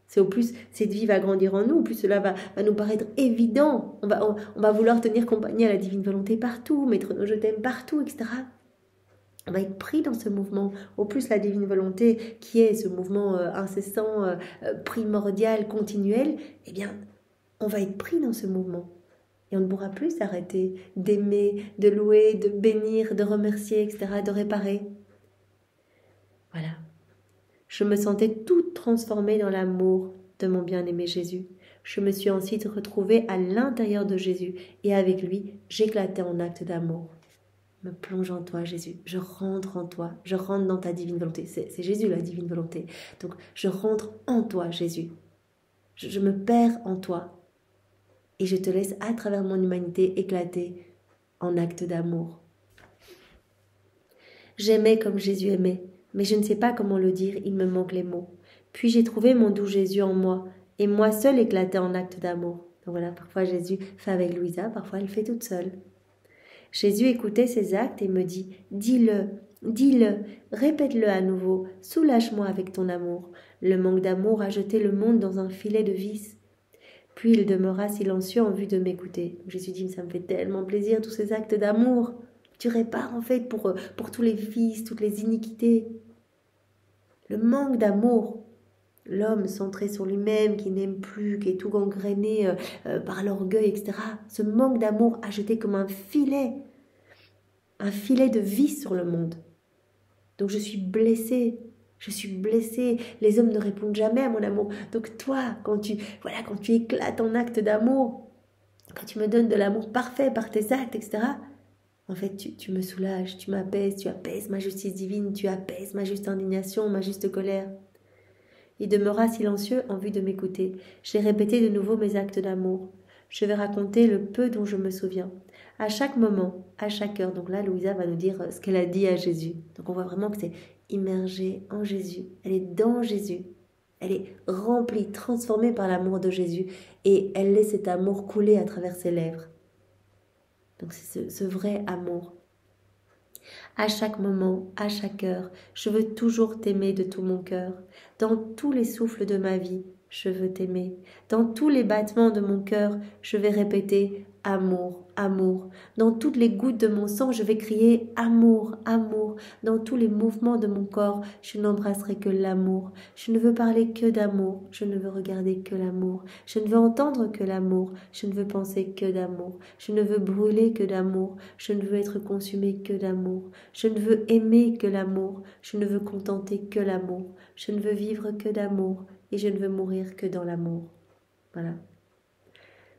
C'est au plus cette vie va grandir en nous, au plus cela va nous paraître évident. On va vouloir tenir compagnie à la divine volonté partout, mettre nos je t'aime partout, etc. On va être pris dans ce mouvement. Au plus la divine volonté, qui est ce mouvement incessant, primordial, continuel, eh bien, on va être pris dans ce mouvement. Et on ne pourra plus s'arrêter d'aimer, de louer, de bénir, de remercier, etc., de réparer. Voilà. Je me sentais toute transformée dans l'amour de mon bien-aimé Jésus. Je me suis ensuite retrouvée à l'intérieur de Jésus et avec lui, j'éclatais en actes d'amour. Me plonge en toi, Jésus. Je rentre en toi. Je rentre dans ta divine volonté. C'est Jésus, la divine volonté. Donc, je rentre en toi, Jésus. Je me perds en toi. Et je te laisse, à travers mon humanité, éclater en actes d'amour. J'aimais comme Jésus aimait. Mais je ne sais pas comment le dire, il me manque les mots. Puis j'ai trouvé mon doux Jésus en moi, et moi seule éclatais en actes d'amour. Donc voilà, parfois Jésus fait avec Louisa, parfois elle fait toute seule. Jésus écoutait ses actes et me dit « Dis-le, dis-le, répète-le à nouveau, soulage-moi avec ton amour. Le manque d'amour a jeté le monde dans un filet de vices. » Puis il demeura silencieux en vue de m'écouter. Jésus dit, ça me fait tellement plaisir, tous ces actes d'amour. Tu répares en fait pour tous les vices, toutes les iniquités. Le manque d'amour. L'homme centré sur lui-même, qui n'aime plus, qui est tout gangréné par l'orgueil, etc. Ce manque d'amour a jeté comme un filet de vice sur le monde. Donc je suis blessée. Les hommes ne répondent jamais à mon amour. Donc toi, quand tu éclates en acte d'amour, quand tu me donnes de l'amour parfait par tes actes, etc., en fait, tu me soulages, tu m'apaises, tu apaises ma justice divine, tu apaises ma juste indignation, ma juste colère. Il demeura silencieux en vue de m'écouter. J'ai répété de nouveau mes actes d'amour. Je vais raconter le peu dont je me souviens. À chaque moment, à chaque heure. Donc là, Louisa va nous dire ce qu'elle a dit à Jésus. Donc on voit vraiment que c'est immergée en Jésus. Elle est dans Jésus. Elle est remplie, transformée par l'amour de Jésus. Et elle laisse cet amour couler à travers ses lèvres. Donc c'est ce vrai amour. À chaque moment, à chaque heure, je veux toujours t'aimer de tout mon cœur. Dans tous les souffles de ma vie, je veux t'aimer. Dans tous les battements de mon cœur, je vais répéter amour, amour. Dans toutes les gouttes de mon sang, je vais crier amour, amour. Dans tous les mouvements de mon corps, je n'embrasserai que l'amour. Je ne veux parler que d'amour. Je ne veux regarder que l'amour. Je ne veux entendre que l'amour. Je ne veux penser que d'amour. Je ne veux brûler que d'amour. Je ne veux être consumé que d'amour. Je ne veux aimer que l'amour. Je ne veux contenter que l'amour. Je ne veux vivre que d'amour. Et je ne veux mourir que dans l'amour. Voilà.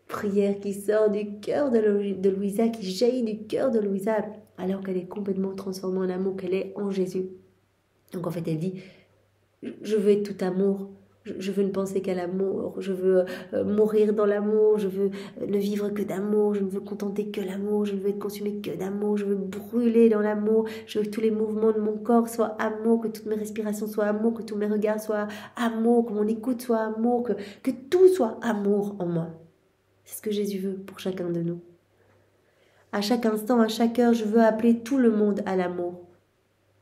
Prière qui sort du cœur de Louisa, qui jaillit du cœur de Louisa, alors qu'elle est complètement transformée en amour, qu'elle est en Jésus. Donc en fait, elle dit, je veux être tout amour. Je veux ne penser qu'à l'amour, je veux mourir dans l'amour, je veux ne vivre que d'amour, je ne veux contenter que l'amour, je ne veux être consumé que d'amour, je veux brûler dans l'amour, je veux que tous les mouvements de mon corps soient amour, que toutes mes respirations soient amour, que tous mes regards soient amour, que mon écoute soit amour, que tout soit amour en moi. C'est ce que Jésus veut pour chacun de nous. À chaque instant, à chaque heure, je veux appeler tout le monde à l'amour.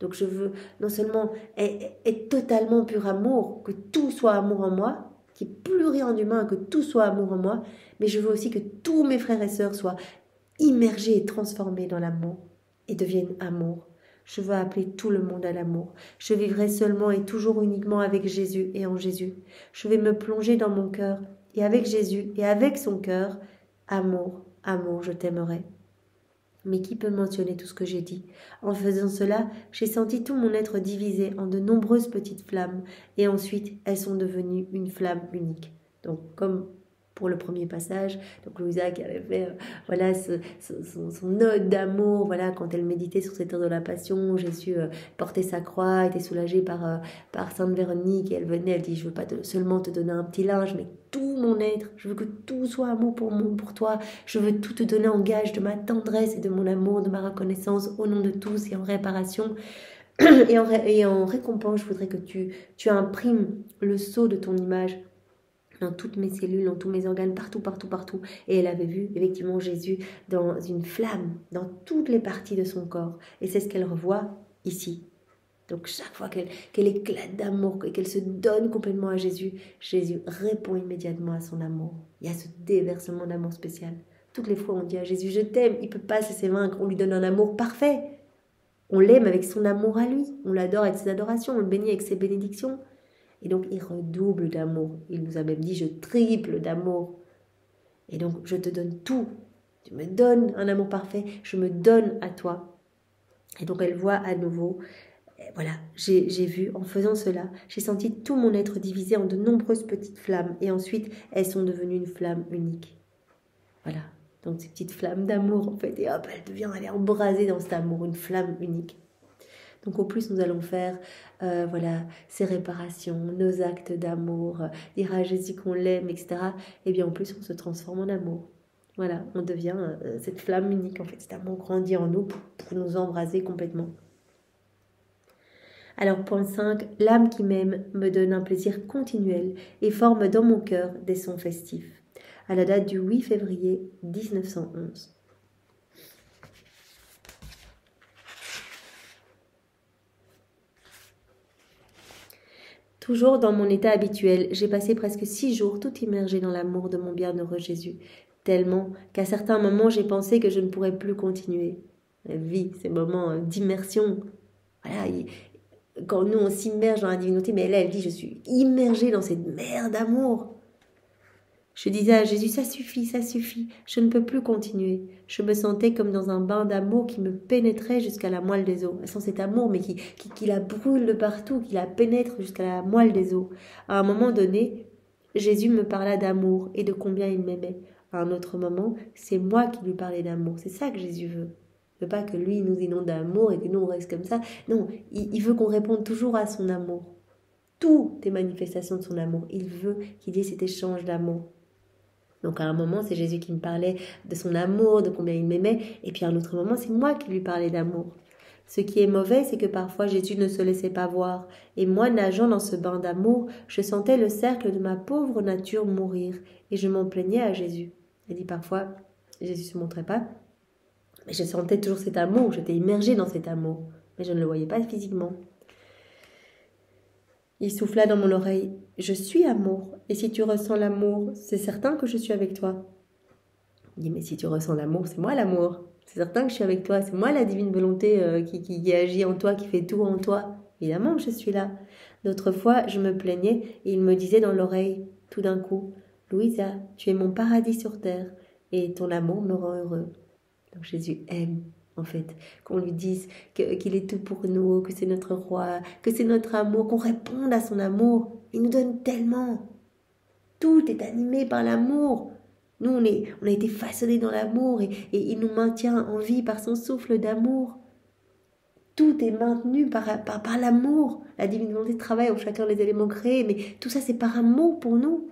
Donc je veux non seulement être totalement pur amour, que tout soit amour en moi, qu'il n'y ait plus rien d'humain, que tout soit amour en moi, mais je veux aussi que tous mes frères et sœurs soient immergés et transformés dans l'amour et deviennent amour. Je veux appeler tout le monde à l'amour. Je vivrai seulement et toujours uniquement avec Jésus et en Jésus. Je vais me plonger dans mon cœur et avec Jésus et avec son cœur, amour, amour, je t'aimerai. Mais qui peut mentionner tout ce que j'ai dit? En faisant cela, j'ai senti tout mon être divisé en de nombreuses petites flammes, et ensuite elles sont devenues une flamme unique. Donc comme pour le premier passage, donc Louisa qui avait fait son ode d'amour, voilà, quand elle méditait sur cette heure de la Passion, Jésus portait sa croix, était soulagé par Sainte Véronique, et elle venait, elle dit, je veux pas seulement te donner un petit linge, mais tout mon être, je veux que tout soit amour pour toi, je veux tout te donner en gage de ma tendresse et de mon amour, de ma reconnaissance au nom de tous et en réparation. Et en récompense, je voudrais que tu imprimes le sceau de ton image dans toutes mes cellules, dans tous mes organes, partout. Et elle avait vu effectivement Jésus dans une flamme, dans toutes les parties de son corps. Et c'est ce qu'elle revoit ici. Donc chaque fois qu'elle éclate d'amour, qu'elle se donne complètement à Jésus, Jésus répond immédiatement à son amour. Il y a ce déversement d'amour spécial. Toutes les fois on dit à Jésus, je t'aime, il ne peut pas se laisser vaincre, on lui donne un amour parfait. On l'aime avec son amour à lui, on l'adore avec ses adorations, on le bénit avec ses bénédictions. Et donc, il redouble d'amour. Il nous a même dit, je triple d'amour. Et donc, je te donne tout. Tu me donnes un amour parfait. Je me donne à toi. Et donc, elle voit à nouveau. Voilà, j'ai vu, en faisant cela, j'ai senti tout mon être divisé en de nombreuses petites flammes. Et ensuite, elles sont devenues une flamme unique. Voilà, donc ces petites flammes d'amour, en fait. Et hop, elle est embrasée dans cet amour, une flamme unique. Donc au plus nous allons faire ces réparations, nos actes d'amour, dire à Jésus qu'on l'aime, etc. Et bien en plus on se transforme en amour. Voilà, on devient cette flamme unique, en fait, cet amour grandit en nous pour nous embraser complètement. Alors point 5, l'âme qui m'aime me donne un plaisir continuel et forme dans mon cœur des sons festifs. À la date du 8 février 1911. Toujours dans mon état habituel, j'ai passé presque 6 jours tout immergé dans l'amour de mon bienheureux Jésus, tellement qu'à certains moments j'ai pensé que je ne pourrais plus continuer. La vie, ces moments d'immersion. Voilà, quand nous on s'immerge dans la divinité, mais là elle dit je suis immergée dans cette mer d'amour. Je disais à Jésus, ça suffit, je ne peux plus continuer. Je me sentais comme dans un bain d'amour qui me pénétrait jusqu'à la moelle des os. Sans cet amour, mais qui la brûle de partout, qui la pénètre jusqu'à la moelle des os. À un moment donné, Jésus me parla d'amour et de combien il m'aimait. À un autre moment, c'est moi qui lui parlais d'amour. C'est ça que Jésus veut. Il veut pas que lui nous inonde d'amour et que nous on reste comme ça. Non, il veut qu'on réponde toujours à son amour. Toutes les manifestations de son amour. Il veut qu'il y ait cet échange d'amour. Donc à un moment, c'est Jésus qui me parlait de son amour, de combien il m'aimait, et puis à un autre moment, c'est moi qui lui parlais d'amour. Ce qui est mauvais, c'est que parfois Jésus ne se laissait pas voir, et moi, nageant dans ce bain d'amour, je sentais le cercle de ma pauvre nature mourir, et je m'en plaignais à Jésus. Il dit parfois, Jésus ne se montrait pas, mais je sentais toujours cet amour, j'étais immergée dans cet amour, mais je ne le voyais pas physiquement. Il souffla dans mon oreille. « Je suis amour, et si tu ressens l'amour, c'est certain que je suis avec toi. » Il dit « Mais si tu ressens l'amour, c'est moi l'amour. C'est certain que je suis avec toi. C'est moi la divine volonté qui agit en toi, qui fait tout en toi. Évidemment que je suis là. » D'autres fois, je me plaignais et il me disait dans l'oreille, tout d'un coup, « Louisa, tu es mon paradis sur terre, et ton amour me rend heureux. » Donc Jésus aime. En fait, qu'on lui dise qu'il est tout pour nous, que c'est notre roi, que c'est notre amour, qu'on réponde à son amour. Il nous donne tellement. Tout est animé par l'amour. Nous, on a été façonnés dans l'amour et il nous maintient en vie par son souffle d'amour. Tout est maintenu par l'amour. La divine volonté travaille en chacun des éléments créés, mais tout ça, c'est par amour pour nous.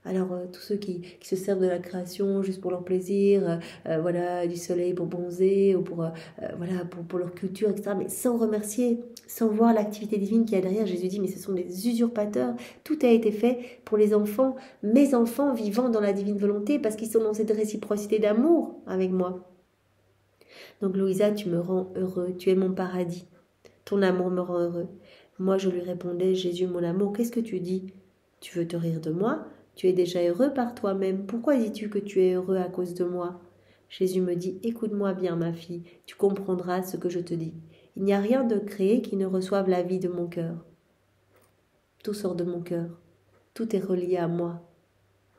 Alors, tous ceux qui se servent de la création juste pour leur plaisir, voilà, du soleil pour bronzer, ou pour leur culture, etc., mais sans remercier, sans voir l'activité divine qu'il y a derrière. Jésus dit, mais ce sont des usurpateurs. Tout a été fait pour les enfants, mes enfants vivant dans la divine volonté, parce qu'ils sont dans cette réciprocité d'amour avec moi. Donc, Louisa, tu me rends heureux, tu es mon paradis. Ton amour me rend heureux. Moi, je lui répondais, Jésus, mon amour, qu'est-ce que tu dis? Tu veux te rire de moi? Tu es déjà heureux par toi-même. Pourquoi dis-tu que tu es heureux à cause de moi? Jésus me dit, écoute-moi bien, ma fille, tu comprendras ce que je te dis. Il n'y a rien de créé qui ne reçoive la vie de mon cœur. Tout sort de mon cœur. Tout est relié à moi.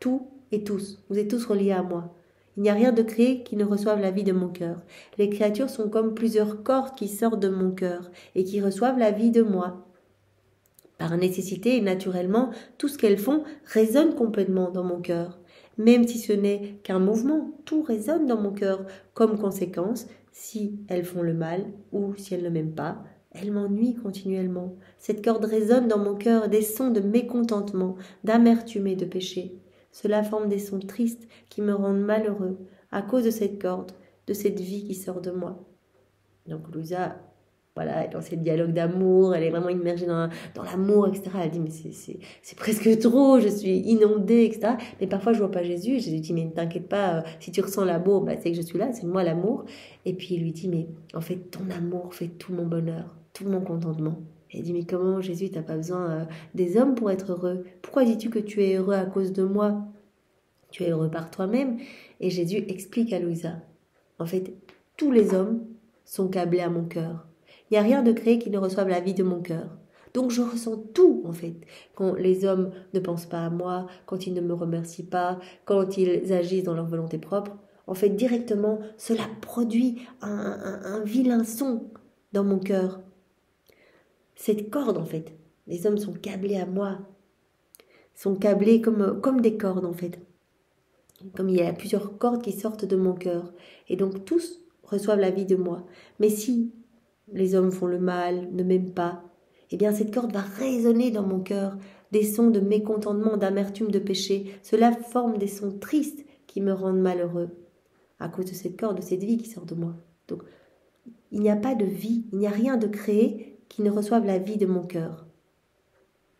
Tout et tous. Vous êtes tous reliés à moi. Il n'y a rien de créé qui ne reçoive la vie de mon cœur. Les créatures sont comme plusieurs cordes qui sortent de mon cœur et qui reçoivent la vie de moi. Par nécessité et naturellement, tout ce qu'elles font résonne complètement dans mon cœur. Même si ce n'est qu'un mouvement, tout résonne dans mon cœur. Comme conséquence, si elles font le mal ou si elles ne m'aiment pas, elles m'ennuient continuellement. Cette corde résonne dans mon cœur des sons de mécontentement, d'amertume et de péché. Cela forme des sons tristes qui me rendent malheureux à cause de cette corde, de cette vie qui sort de moi. Donc Louisa, voilà, dans ces dialogues d'amour, elle est vraiment immergée dans l'amour, etc. Elle dit, mais c'est presque trop, je suis inondée, etc. Mais parfois, je vois pas Jésus, je lui dis, mais ne t'inquiète pas, si tu ressens l'amour, bah, c'est que je suis là, c'est moi l'amour. Et puis, il lui dit, mais en fait, ton amour fait tout mon bonheur, tout mon contentement. Et elle dit, mais comment, Jésus, t'as pas besoin des hommes pour être heureux? Pourquoi dis-tu que tu es heureux à cause de moi? Tu es heureux par toi-même. Et Jésus explique à Louisa, en fait, tous les hommes sont câblés à mon cœur. Il n'y a rien de créé qui ne reçoive la vie de mon cœur. Donc je ressens tout, en fait. Quand les hommes ne pensent pas à moi, quand ils ne me remercient pas, quand ils agissent dans leur volonté propre, en fait, directement, cela produit un vilain son dans mon cœur. Cette corde, en fait, les hommes sont câblés à moi, sont câblés comme des cordes, en fait. Comme il y a plusieurs cordes qui sortent de mon cœur. Et donc tous reçoivent la vie de moi. Mais si les hommes font le mal, ne m'aiment pas, eh bien cette corde va résonner dans mon cœur, des sons de mécontentement, d'amertume, de péché. Cela forme des sons tristes qui me rendent malheureux à cause de cette corde, de cette vie qui sort de moi. Donc il n'y a pas de vie, il n'y a rien de créé qui ne reçoive la vie de mon cœur.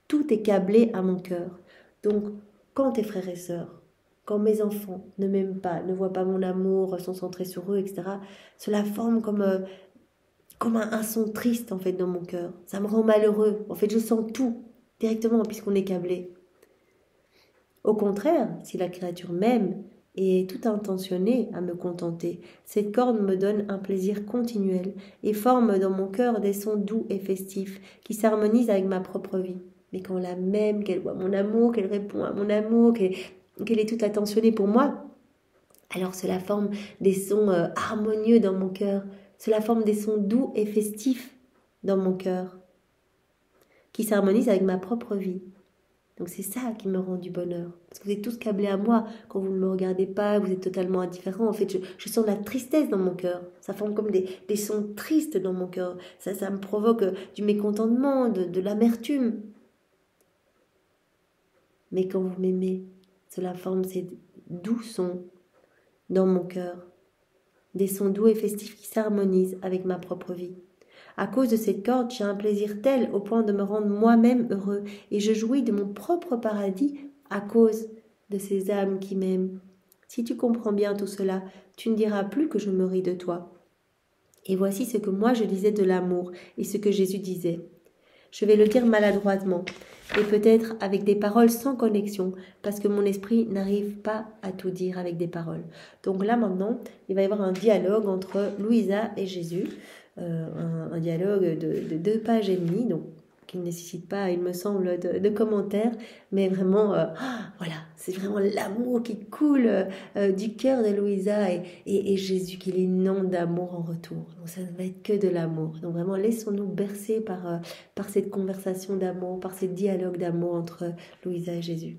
Tout est câblé à mon cœur. Donc quand tes frères et sœurs, quand mes enfants ne m'aiment pas, ne voient pas mon amour, sont centrés sur eux, etc., cela forme comme un son triste, en fait, dans mon cœur. Ça me rend malheureux. En fait, je sens tout. directement puisqu'on est câblé. Au contraire, si la créature m'aime et est tout intentionnée à me contenter, cette corde me donne un plaisir continuel et forme dans mon cœur des sons doux et festifs qui s'harmonisent avec ma propre vie. Mais quand la m'aime, qu'elle voit mon amour, qu'elle répond à mon amour, qu'elle est toute attentionnée pour moi, alors cela forme des sons harmonieux dans mon cœur, cela forme des sons doux et festifs dans mon cœur, qui s'harmonisent avec ma propre vie. Donc c'est ça qui me rend du bonheur. Parce que vous êtes tous câblés à moi. Quand vous ne me regardez pas, vous êtes totalement indifférents. En fait, je sens de la tristesse dans mon cœur. Ça forme comme des sons tristes dans mon cœur. Ça me provoque du mécontentement, de l'amertume. Mais quand vous m'aimez, cela forme ces doux sons dans mon cœur. Des sons doux et festifs qui s'harmonisent avec ma propre vie. À cause de cette corde, j'ai un plaisir tel au point de me rendre moi-même heureux, et je jouis de mon propre paradis à cause de ces âmes qui m'aiment. Si tu comprends bien tout cela, tu ne diras plus que je me ris de toi. Et voici ce que moi je disais de l'amour et ce que Jésus disait. Je vais le dire maladroitement, et peut-être avec des paroles sans connexion, parce que mon esprit n'arrive pas à tout dire avec des paroles. Donc là maintenant, il va y avoir un dialogue entre Louisa et Jésus, un dialogue de 2 pages et demie, donc qui ne nécessite pas, il me semble, de commentaires, mais vraiment, voilà, c'est vraiment l'amour qui coule du cœur de Louisa et Jésus qui l'inonde d'amour en retour. Donc ça ne va être que de l'amour. Donc vraiment, laissons-nous bercer par cette conversation d'amour, par ces dialogues d'amour entre Louisa et Jésus.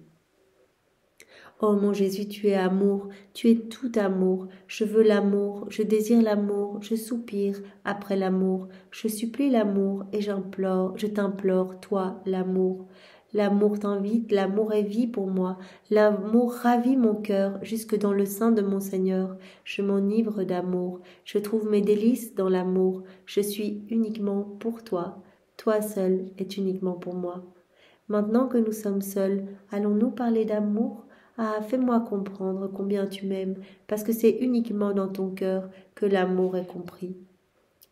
Oh mon Jésus, tu es amour, tu es tout amour. Je veux l'amour, je désire l'amour, je soupire après l'amour, je supplie l'amour et je t'implore, toi, l'amour. L'amour t'invite, l'amour est vie pour moi, l'amour ravit mon cœur jusque dans le sein de mon Seigneur. Je m'enivre d'amour, je trouve mes délices dans l'amour, je suis uniquement pour toi, toi seul est uniquement pour moi. Maintenant que nous sommes seuls, allons-nous parler d'amour ? Ah, fais-moi comprendre combien tu m'aimes, parce que c'est uniquement dans ton cœur que l'amour est compris.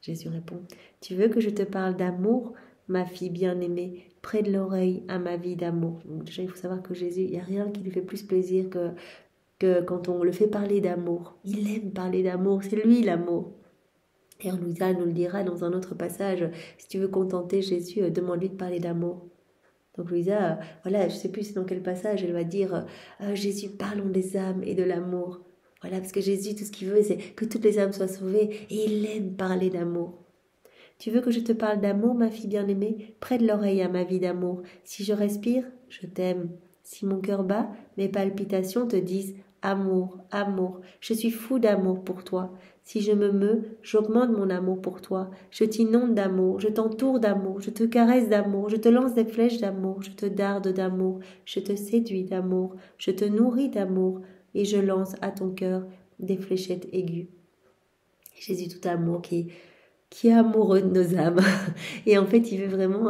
Jésus répond, tu veux que je te parle d'amour, ma fille bien-aimée, près de l'oreille à ma vie d'amour. Donc déjà, il faut savoir que Jésus, il n'y a rien qui lui fait plus plaisir que quand on le fait parler d'amour. Il aime parler d'amour, c'est lui l'amour. Et Louisa nous le dira dans un autre passage, si tu veux contenter Jésus, demande-lui de parler d'amour. Donc Louisa, voilà, je ne sais plus c'est dans quel passage, elle va dire Jésus, parlons des âmes et de l'amour. Voilà, parce que Jésus, tout ce qu'il veut, c'est que toutes les âmes soient sauvées et il aime parler d'amour. Tu veux que je te parle d'amour, ma fille bien-aimée? Prête l'oreille à ma vie d'amour. Si je respire, je t'aime. Si mon cœur bat, mes palpitations te disent amour, amour. Je suis fou d'amour pour toi. Si je me meus, j'augmente mon amour pour toi. Je t'inonde d'amour, je t'entoure d'amour, je te caresse d'amour, je te lance des flèches d'amour, je te darde d'amour, je te séduis d'amour, je te nourris d'amour, et je lance à ton cœur des fléchettes aiguës. Jésus tout amour qui est amoureux de nos âmes. Et en fait, il veut vraiment...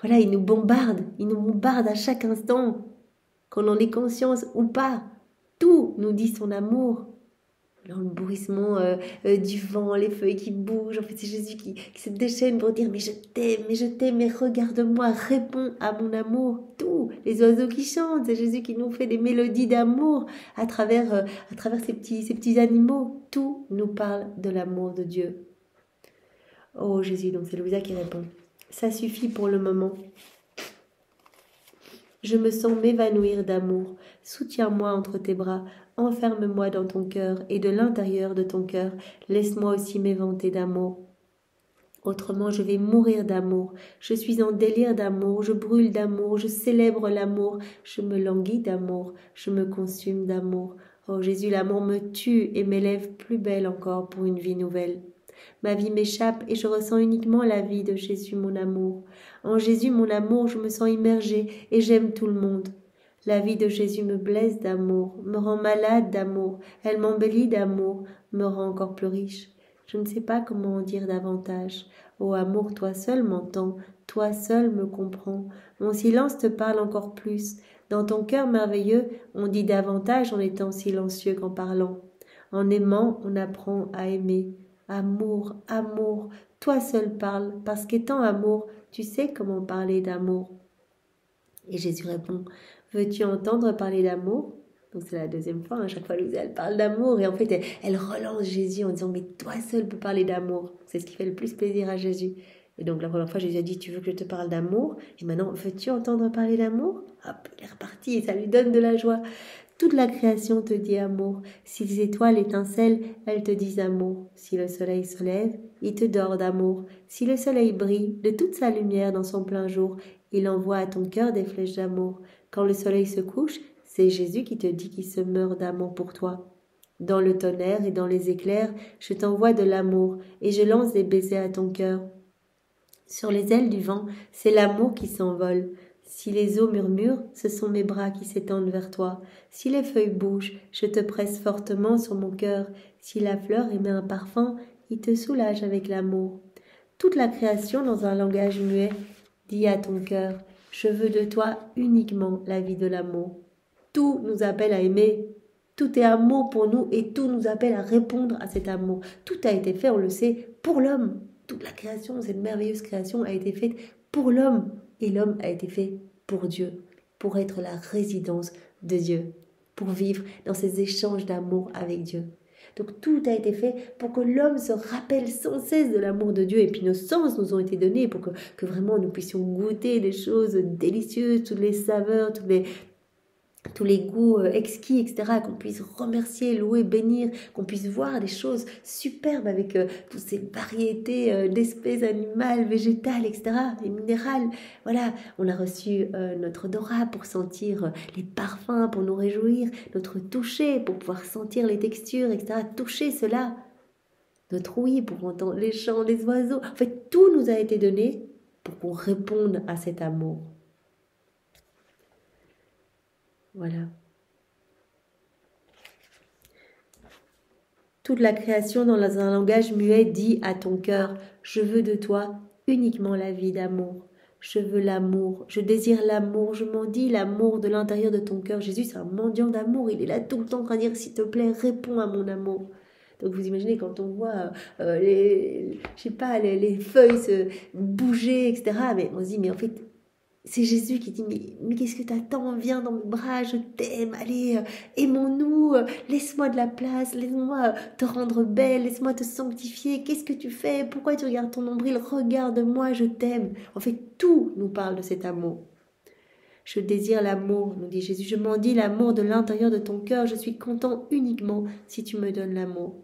voilà, il nous bombarde à chaque instant, qu'on en ait conscience ou pas. Tout nous dit son amour. Alors, le bruissement du vent, les feuilles qui bougent, en fait c'est Jésus qui se déchaîne pour dire mais je t'aime, mais regarde-moi, réponds à mon amour. Tout, les oiseaux qui chantent, c'est Jésus qui nous fait des mélodies d'amour à travers ces petits animaux. Tout nous parle de l'amour de Dieu. Oh Jésus, donc c'est Louisa qui répond. Ça suffit pour le moment. Je me sens m'évanouir d'amour. Soutiens-moi entre tes bras, enferme-moi dans ton cœur, et de l'intérieur de ton cœur, laisse-moi aussi m'éventer d'amour. Autrement, je vais mourir d'amour. Je suis en délire d'amour, je brûle d'amour, je célèbre l'amour, je me languis d'amour, je me consume d'amour. Oh Jésus, l'amour me tue et m'élève plus belle encore pour une vie nouvelle. Ma vie m'échappe et je ressens uniquement la vie de Jésus, mon amour. En Jésus, mon amour, je me sens immergée et j'aime tout le monde. La vie de Jésus me blesse d'amour, me rend malade d'amour, elle m'embellit d'amour, me rend encore plus riche. Je ne sais pas comment en dire davantage. Ô amour, toi seul m'entends, toi seul me comprends. Mon silence te parle encore plus. Dans ton cœur merveilleux, on dit davantage en étant silencieux qu'en parlant. En aimant, on apprend à aimer. Amour, amour, toi seul parle, parce qu'étant amour, tu sais comment parler d'amour. Et Jésus répond, veux-tu entendre parler d'amour? Donc c'est la deuxième fois, à chaque fois Louisa elle parle d'amour et en fait elle relance Jésus en disant mais toi seul peux parler d'amour. C'est ce qui fait le plus plaisir à Jésus. Et donc la première fois Jésus a dit tu veux que je te parle d'amour? Et maintenant veux-tu entendre parler d'amour? Hop, il est reparti et ça lui donne de la joie. Toute la création te dit amour. Si les étoiles étincellent, elles te disent amour. Si le soleil se lève, il te dort d'amour. Si le soleil brille de toute sa lumière dans son plein jour, il envoie à ton cœur des flèches d'amour. Quand le soleil se couche, c'est Jésus qui te dit qu'il se meurt d'amour pour toi. Dans le tonnerre et dans les éclairs, je t'envoie de l'amour et je lance des baisers à ton cœur. Sur les ailes du vent, c'est l'amour qui s'envole. Si les eaux murmurent, ce sont mes bras qui s'étendent vers toi. Si les feuilles bougent, je te presse fortement sur mon cœur. Si la fleur émet un parfum, il te soulage avec l'amour. Toute la création, dans un langage muet, dit à ton cœur, je veux de toi uniquement la vie de l'amour. Tout nous appelle à aimer. Tout est amour pour nous et tout nous appelle à répondre à cet amour. Tout a été fait, on le sait, pour l'homme. Toute la création, cette merveilleuse création a été faite pour l'homme. Et l'homme a été fait pour Dieu, pour être la résidence de Dieu, pour vivre dans ces échanges d'amour avec Dieu. Donc tout a été fait pour que l'homme se rappelle sans cesse de l'amour de Dieu. Et puis nos sens nous ont été donnés pour que vraiment nous puissions goûter des choses délicieuses, toutes les saveurs, tous les goûts exquis, etc., qu'on puisse remercier, louer, bénir, qu'on puisse voir des choses superbes avec toutes ces variétés d'espèces animales, végétales, etc., et minérales. Voilà, on a reçu notre odorat pour sentir les parfums, pour nous réjouir, notre toucher pour pouvoir sentir les textures, etc., toucher cela, notre ouïe pour entendre les chants des oiseaux. En fait, tout nous a été donné pour qu'on réponde à cet amour. Voilà. Toute la création dans un langage muet dit à ton cœur, je veux de toi uniquement la vie d'amour. Je veux l'amour, je désire l'amour, je mendie l'amour de l'intérieur de ton cœur. Jésus, c'est un mendiant d'amour, il est là tout le temps en train de dire, s'il te plaît, réponds à mon amour. Donc vous imaginez quand on voit les feuilles se bouger, etc. Mais on se dit, mais en fait, c'est Jésus qui dit, mais qu'est-ce que t'attends? Viens dans mes bras, je t'aime, allez, aimons-nous, laisse-moi de la place, laisse-moi te rendre belle, laisse-moi te sanctifier, qu'est-ce que tu fais? Pourquoi tu regardes ton nombril? Regarde-moi, je t'aime. En fait, tout nous parle de cet amour. Je désire l'amour, nous dit Jésus, je m'en dis l'amour de l'intérieur de ton cœur, je suis content uniquement si tu me donnes l'amour.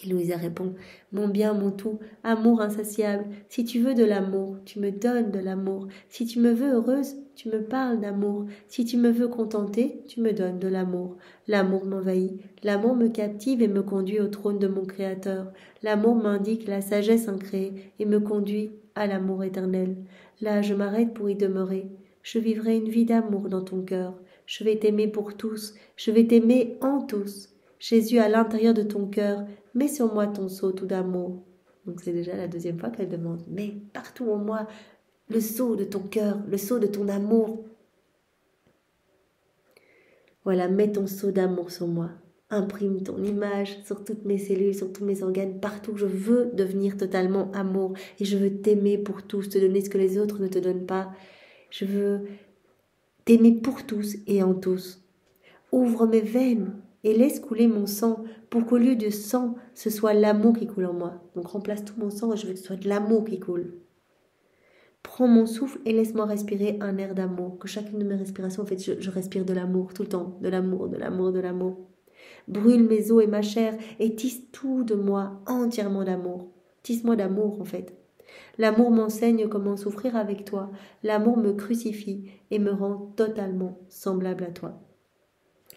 Et Louisa répond, mon bien, mon tout, amour insatiable, si tu veux de l'amour, tu me donnes de l'amour, si tu me veux heureuse, tu me parles d'amour, si tu me veux contenter, tu me donnes de l'amour. L'amour m'envahit, l'amour me captive et me conduit au trône de mon Créateur. L'amour m'indique la sagesse incréée et me conduit à l'amour éternel. Là, je m'arrête pour y demeurer. Je vivrai une vie d'amour dans ton cœur. Je vais t'aimer pour tous, je vais t'aimer en tous. Jésus, à l'intérieur de ton cœur, mets sur moi ton sceau tout d'amour. Donc c'est déjà la deuxième fois qu'elle demande. Mets partout en moi le sceau de ton cœur, le sceau de ton amour. Voilà, mets ton sceau d'amour sur moi. Imprime ton image sur toutes mes cellules, sur tous mes organes, partout. Je veux devenir totalement amour et je veux t'aimer pour tous, te donner ce que les autres ne te donnent pas. Je veux t'aimer pour tous et en tous. Ouvre mes veines et laisse couler mon sang pour qu'au lieu de sang, ce soit l'amour qui coule en moi. Donc remplace tout mon sang et je veux que ce soit de l'amour qui coule. Prends mon souffle et laisse-moi respirer un air d'amour. Que chacune de mes respirations, en fait, je respire de l'amour tout le temps. De l'amour, de l'amour, de l'amour. Brûle mes os et ma chair et tisse tout de moi entièrement d'amour. Tisse-moi d'amour, en fait. L'amour m'enseigne comment souffrir avec toi. L'amour me crucifie et me rend totalement semblable à toi.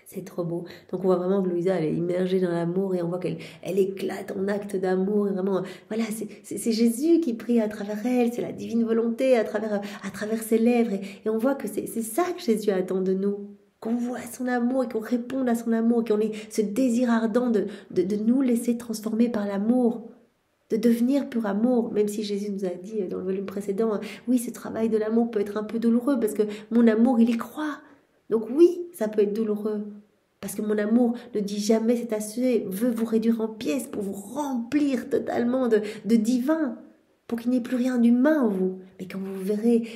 C'est trop beau. Donc on voit vraiment que Louisa, elle est immergée dans l'amour et on voit qu'elle éclate en actes d'amour. Et vraiment, voilà, c'est Jésus qui prie à travers elle, c'est la divine volonté à travers ses lèvres. Et on voit que c'est ça que Jésus attend de nous. Qu'on voit son amour et qu'on réponde à son amour, qu'on ait ce désir ardent de nous laisser transformer par l'amour, de devenir pur amour, même si Jésus nous a dit dans le volume précédent, oui, ce travail de l'amour peut être un peu douloureux parce que mon amour, il y croit. Donc oui, ça peut être douloureux, parce que mon amour ne dit jamais c'est assez, veut vous réduire en pièces pour vous remplir totalement de divin. pour qu'il n'y ait plus rien d'humain en vous. Mais quand vous verrez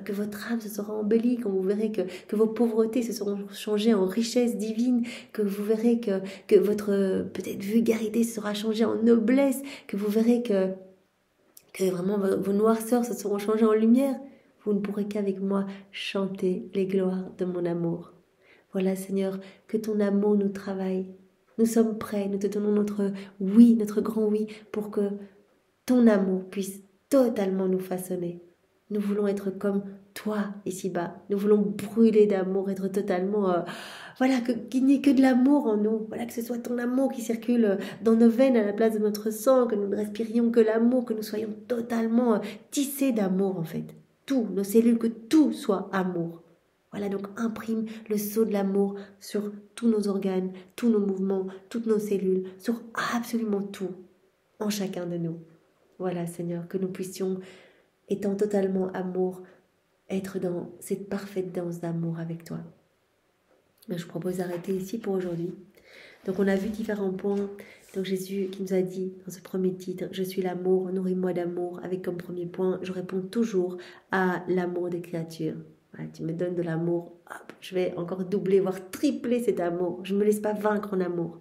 que votre âme se sera embellie, quand vous verrez que vos pauvretés se seront changées en richesse divine, que vous verrez que votre peut-être vulgarité sera changée en noblesse, que vous verrez que vraiment vos noirceurs se seront changées en lumière, vous ne pourrez qu'avec moi chanter les gloires de mon amour. Voilà, Seigneur, que ton amour nous travaille. Nous sommes prêts, nous te donnons notre oui, notre grand oui, pour que ton amour puisse totalement nous façonner. Nous voulons être comme toi ici-bas. Nous voulons brûler d'amour, être totalement... voilà, qu'il n'y ait que de l'amour en nous. Voilà, que ce soit ton amour qui circule dans nos veines à la place de notre sang, que nous ne respirions que l'amour, que nous soyons totalement tissés d'amour en fait. Tout, nos cellules, que tout soit amour. Voilà, donc imprime le sceau de l'amour sur tous nos organes, tous nos mouvements, toutes nos cellules, sur absolument tout, en chacun de nous. Voilà, Seigneur, que nous puissions, étant totalement amour, être dans cette parfaite danse d'amour avec toi. Mais je propose d'arrêter ici pour aujourd'hui. Donc on a vu différents points. Donc Jésus qui nous a dit dans ce premier titre, « Je suis l'amour, nourris-moi d'amour », avec comme premier point, je réponds toujours à l'amour des créatures. Voilà, tu me donnes de l'amour, hop, je vais encore doubler, voire tripler cet amour. Je ne me laisse pas vaincre en amour.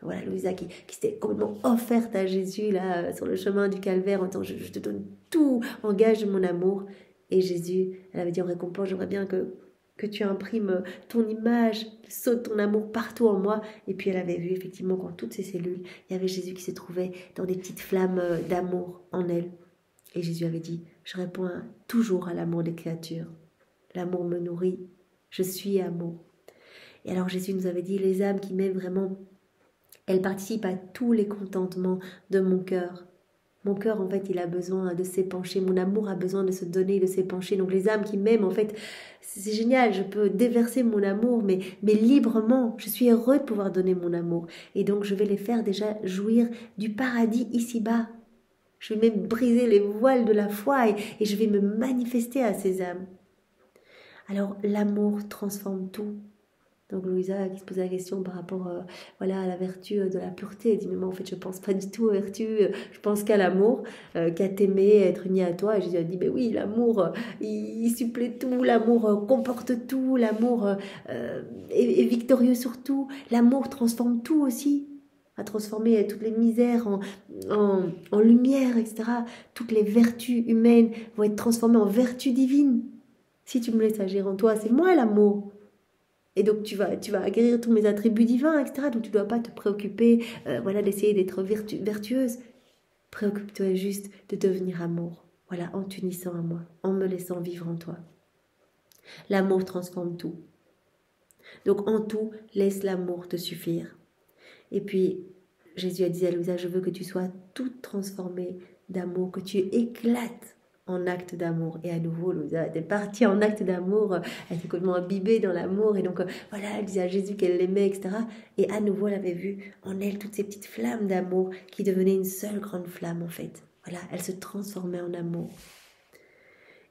Donc voilà, Louisa qui s'était complètement offerte à Jésus là sur le chemin du calvaire en disant je te donne tout, engage mon amour. Et Jésus, elle avait dit en récompense, j'aimerais bien que tu imprimes ton image, saute ton amour partout en moi. Et puis elle avait vu effectivement qu'en toutes ses cellules, il y avait Jésus qui se trouvait dans des petites flammes d'amour en elle. Et Jésus avait dit, je réponds toujours à l'amour des créatures. L'amour me nourrit, je suis amour. Et alors Jésus nous avait dit, les âmes qui m'aiment vraiment, elles participent à tous les contentements de mon cœur. Mon cœur, en fait, il a besoin de s'épancher. Mon amour a besoin de se donner, de s'épancher. Donc les âmes qui m'aiment, en fait, c'est génial. Je peux déverser mon amour, mais librement. Je suis heureux de pouvoir donner mon amour. Et donc, je vais les faire déjà jouir du paradis ici-bas. Je vais même briser les voiles de la foi et je vais me manifester à ces âmes. Alors, l'amour transforme tout. Donc Louisa qui se posait la question par rapport voilà, à la vertu de la pureté, elle dit mais moi en fait je pense pas du tout aux vertus, je pense qu'à l'amour, qu'à t'aimer, être uni à toi. Et Jésus a dit mais oui, l'amour il supplée tout, l'amour comporte tout, l'amour est victorieux sur tout, l'amour transforme tout aussi, à transformer toutes les misères en lumière, etc. Toutes les vertus humaines vont être transformées en vertus divines. Si tu me laisses agir en toi, c'est moi l'amour. Et donc tu vas acquérir tous mes attributs divins, etc. Donc tu ne dois pas te préoccuper voilà, d'essayer d'être vertueuse. Préoccupe-toi juste de devenir amour. Voilà, en t'unissant à moi, en me laissant vivre en toi. L'amour transforme tout. Donc en tout, laisse l'amour te suffire. Et puis Jésus a dit à Louisa, je veux que tu sois toute transformée d'amour, que tu éclates en acte d'amour. Et à nouveau, Louisa était partie en acte d'amour, elle était complètement imbibée dans l'amour, et donc voilà, elle disait à Jésus qu'elle l'aimait, etc. Et à nouveau, elle avait vu en elle toutes ces petites flammes d'amour qui devenaient une seule grande flamme, en fait. Voilà, elle se transformait en amour.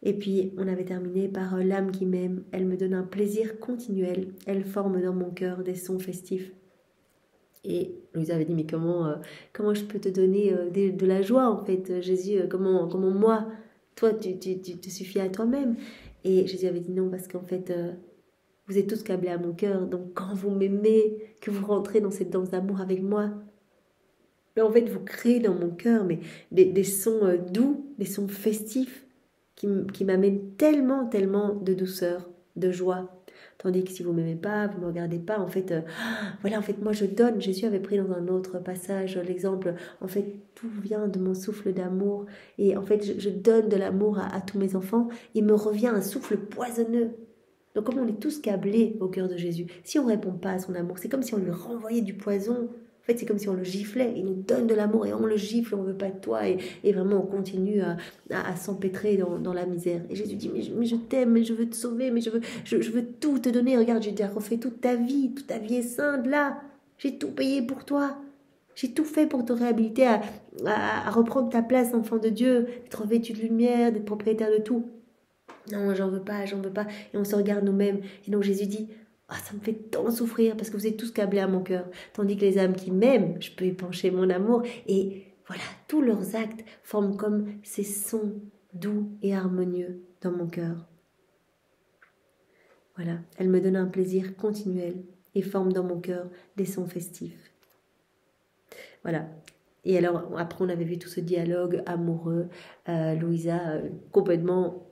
Et puis, on avait terminé par l'âme qui m'aime, elle me donne un plaisir continuel, elle forme dans mon cœur des sons festifs. Et Louisa avait dit, mais comment je peux te donner de la joie, en fait, Jésus, comment moi, toi, tu te suffis à toi-même. Et Jésus avait dit non, parce qu'en fait, vous êtes tous câblés à mon cœur. Donc, quand vous m'aimez, que vous rentrez dans cette danse d'amour avec moi, mais en fait, vous créez dans mon cœur des sons doux, des sons festifs qui m'amènent tellement, tellement de douceur, de joie. Tandis que si vous ne m'aimez pas, vous ne me regardez pas, en fait, voilà, en fait, moi je donne. Jésus avait pris dans un autre passage l'exemple, en fait, tout vient de mon souffle d'amour. Et en fait, je donne de l'amour à tous mes enfants. Il me revient un souffle poisonneux. Donc, comme on est tous câblés au cœur de Jésus, si on ne répond pas à son amour, c'est comme si on lui renvoyait du poison. En fait, c'est comme si on le giflait. Il nous donne de l'amour et on le gifle, on ne veut pas de toi. Et vraiment, on continue à s'empêtrer dans la misère. Et Jésus dit, mais je t'aime, mais je veux te sauver, mais je veux tout te donner. Regarde, j'ai déjà refait toute ta vie est sainte là. J'ai tout payé pour toi. J'ai tout fait pour te réhabiliter à reprendre ta place, enfant de Dieu, d'être revêtu de lumière, d'être propriétaire de tout. Non, j'en veux pas. Et on se regarde nous-mêmes. Et donc Jésus dit, ça me fait tant souffrir parce que vous êtes tous câblés à mon cœur. Tandis que les âmes qui m'aiment, je peux épancher mon amour. Et Voilà, tous leurs actes forment comme ces sons doux et harmonieux dans mon cœur. Voilà, elle me donne un plaisir continuel et forme dans mon cœur des sons festifs. Voilà. Et alors, après, on avait vu tout ce dialogue amoureux. Louisa, complètement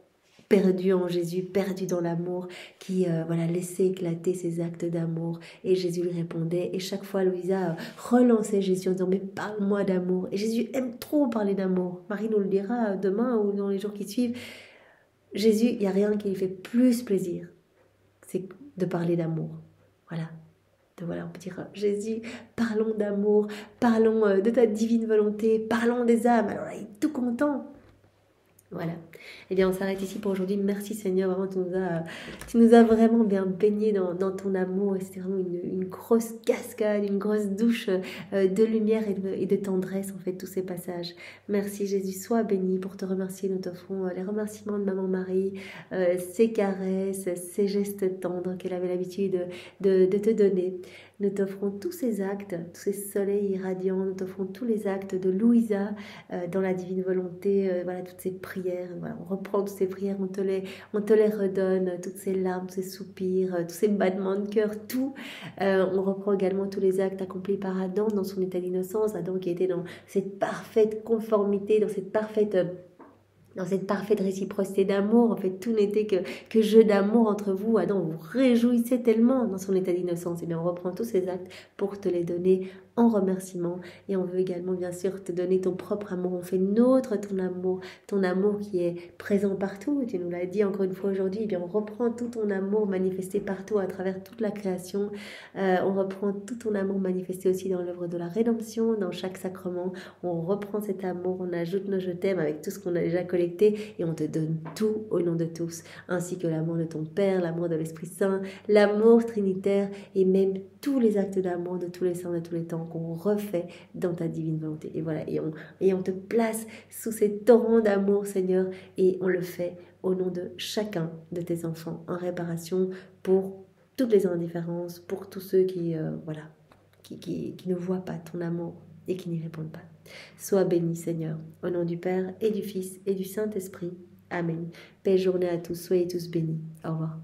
perdue en Jésus, perdue dans l'amour, qui voilà, laissait éclater ses actes d'amour. Et Jésus lui répondait. Et chaque fois, Louisa relançait Jésus en disant, mais parle-moi d'amour. Et Jésus aime trop parler d'amour. Marie nous le dira demain ou dans les jours qui suivent. Jésus, il n'y a rien qui lui fait plus plaisir. C'est de parler d'amour. Voilà. Voilà, on peut dire, Jésus, parlons d'amour, parlons de ta divine volonté, parlons des âmes. Alors là, il est tout content. Voilà. Eh bien, on s'arrête ici pour aujourd'hui. Merci Seigneur, vraiment, tu nous as vraiment bien baigné dans ton amour. Et c'était vraiment une grosse cascade, une grosse douche de lumière et de tendresse, en fait, tous ces passages. Merci Jésus, sois béni. Pour te remercier, nous t'offrons les remerciements de Maman Marie, ses caresses, ses gestes tendres qu'elle avait l'habitude de te donner. Nous t'offrons tous ces actes, tous ces soleils irradiants, nous t'offrons tous les actes de Louisa dans la divine volonté, voilà, toutes ces prières, voilà, on reprend toutes ces prières, on te les redonne, toutes ces larmes, tous ces soupirs, tous ces battements de cœur, tout. On reprend également tous les actes accomplis par Adam dans son état d'innocence, Adam qui était dans cette parfaite conformité, dans cette parfaite réciprocité d'amour. En fait, tout n'était que jeu d'amour entre vous. Adam, vous réjouissez tellement dans son état d'innocence. Et bien, on reprend tous ces actes pour te les donner en remerciement. Et on veut également, bien sûr, te donner ton propre amour. On fait nôtre ton amour qui est présent partout. Tu nous l'as dit encore une fois aujourd'hui. Et bien, on reprend tout ton amour manifesté partout à travers toute la création. On reprend tout ton amour manifesté aussi dans l'œuvre de la rédemption, dans chaque sacrement. On reprend cet amour, on ajoute nos je t'aime avec tout ce qu'on a déjà collecté et on te donne tout au nom de tous, ainsi que l'amour de ton Père, l'amour de l'Esprit Saint, l'amour trinitaire et même tous les actes d'amour de tous les saints de tous les temps qu'on refait dans ta divine volonté. Et voilà, et on te place sous ces torrents d'amour, Seigneur, et on le fait au nom de chacun de tes enfants en réparation pour toutes les indifférences, pour tous ceux qui ne voient pas ton amour et qui n'y répondent pas. Sois béni, Seigneur, au nom du Père et du Fils et du Saint-Esprit. Amen. Belle journée à tous, soyez tous bénis. Au revoir.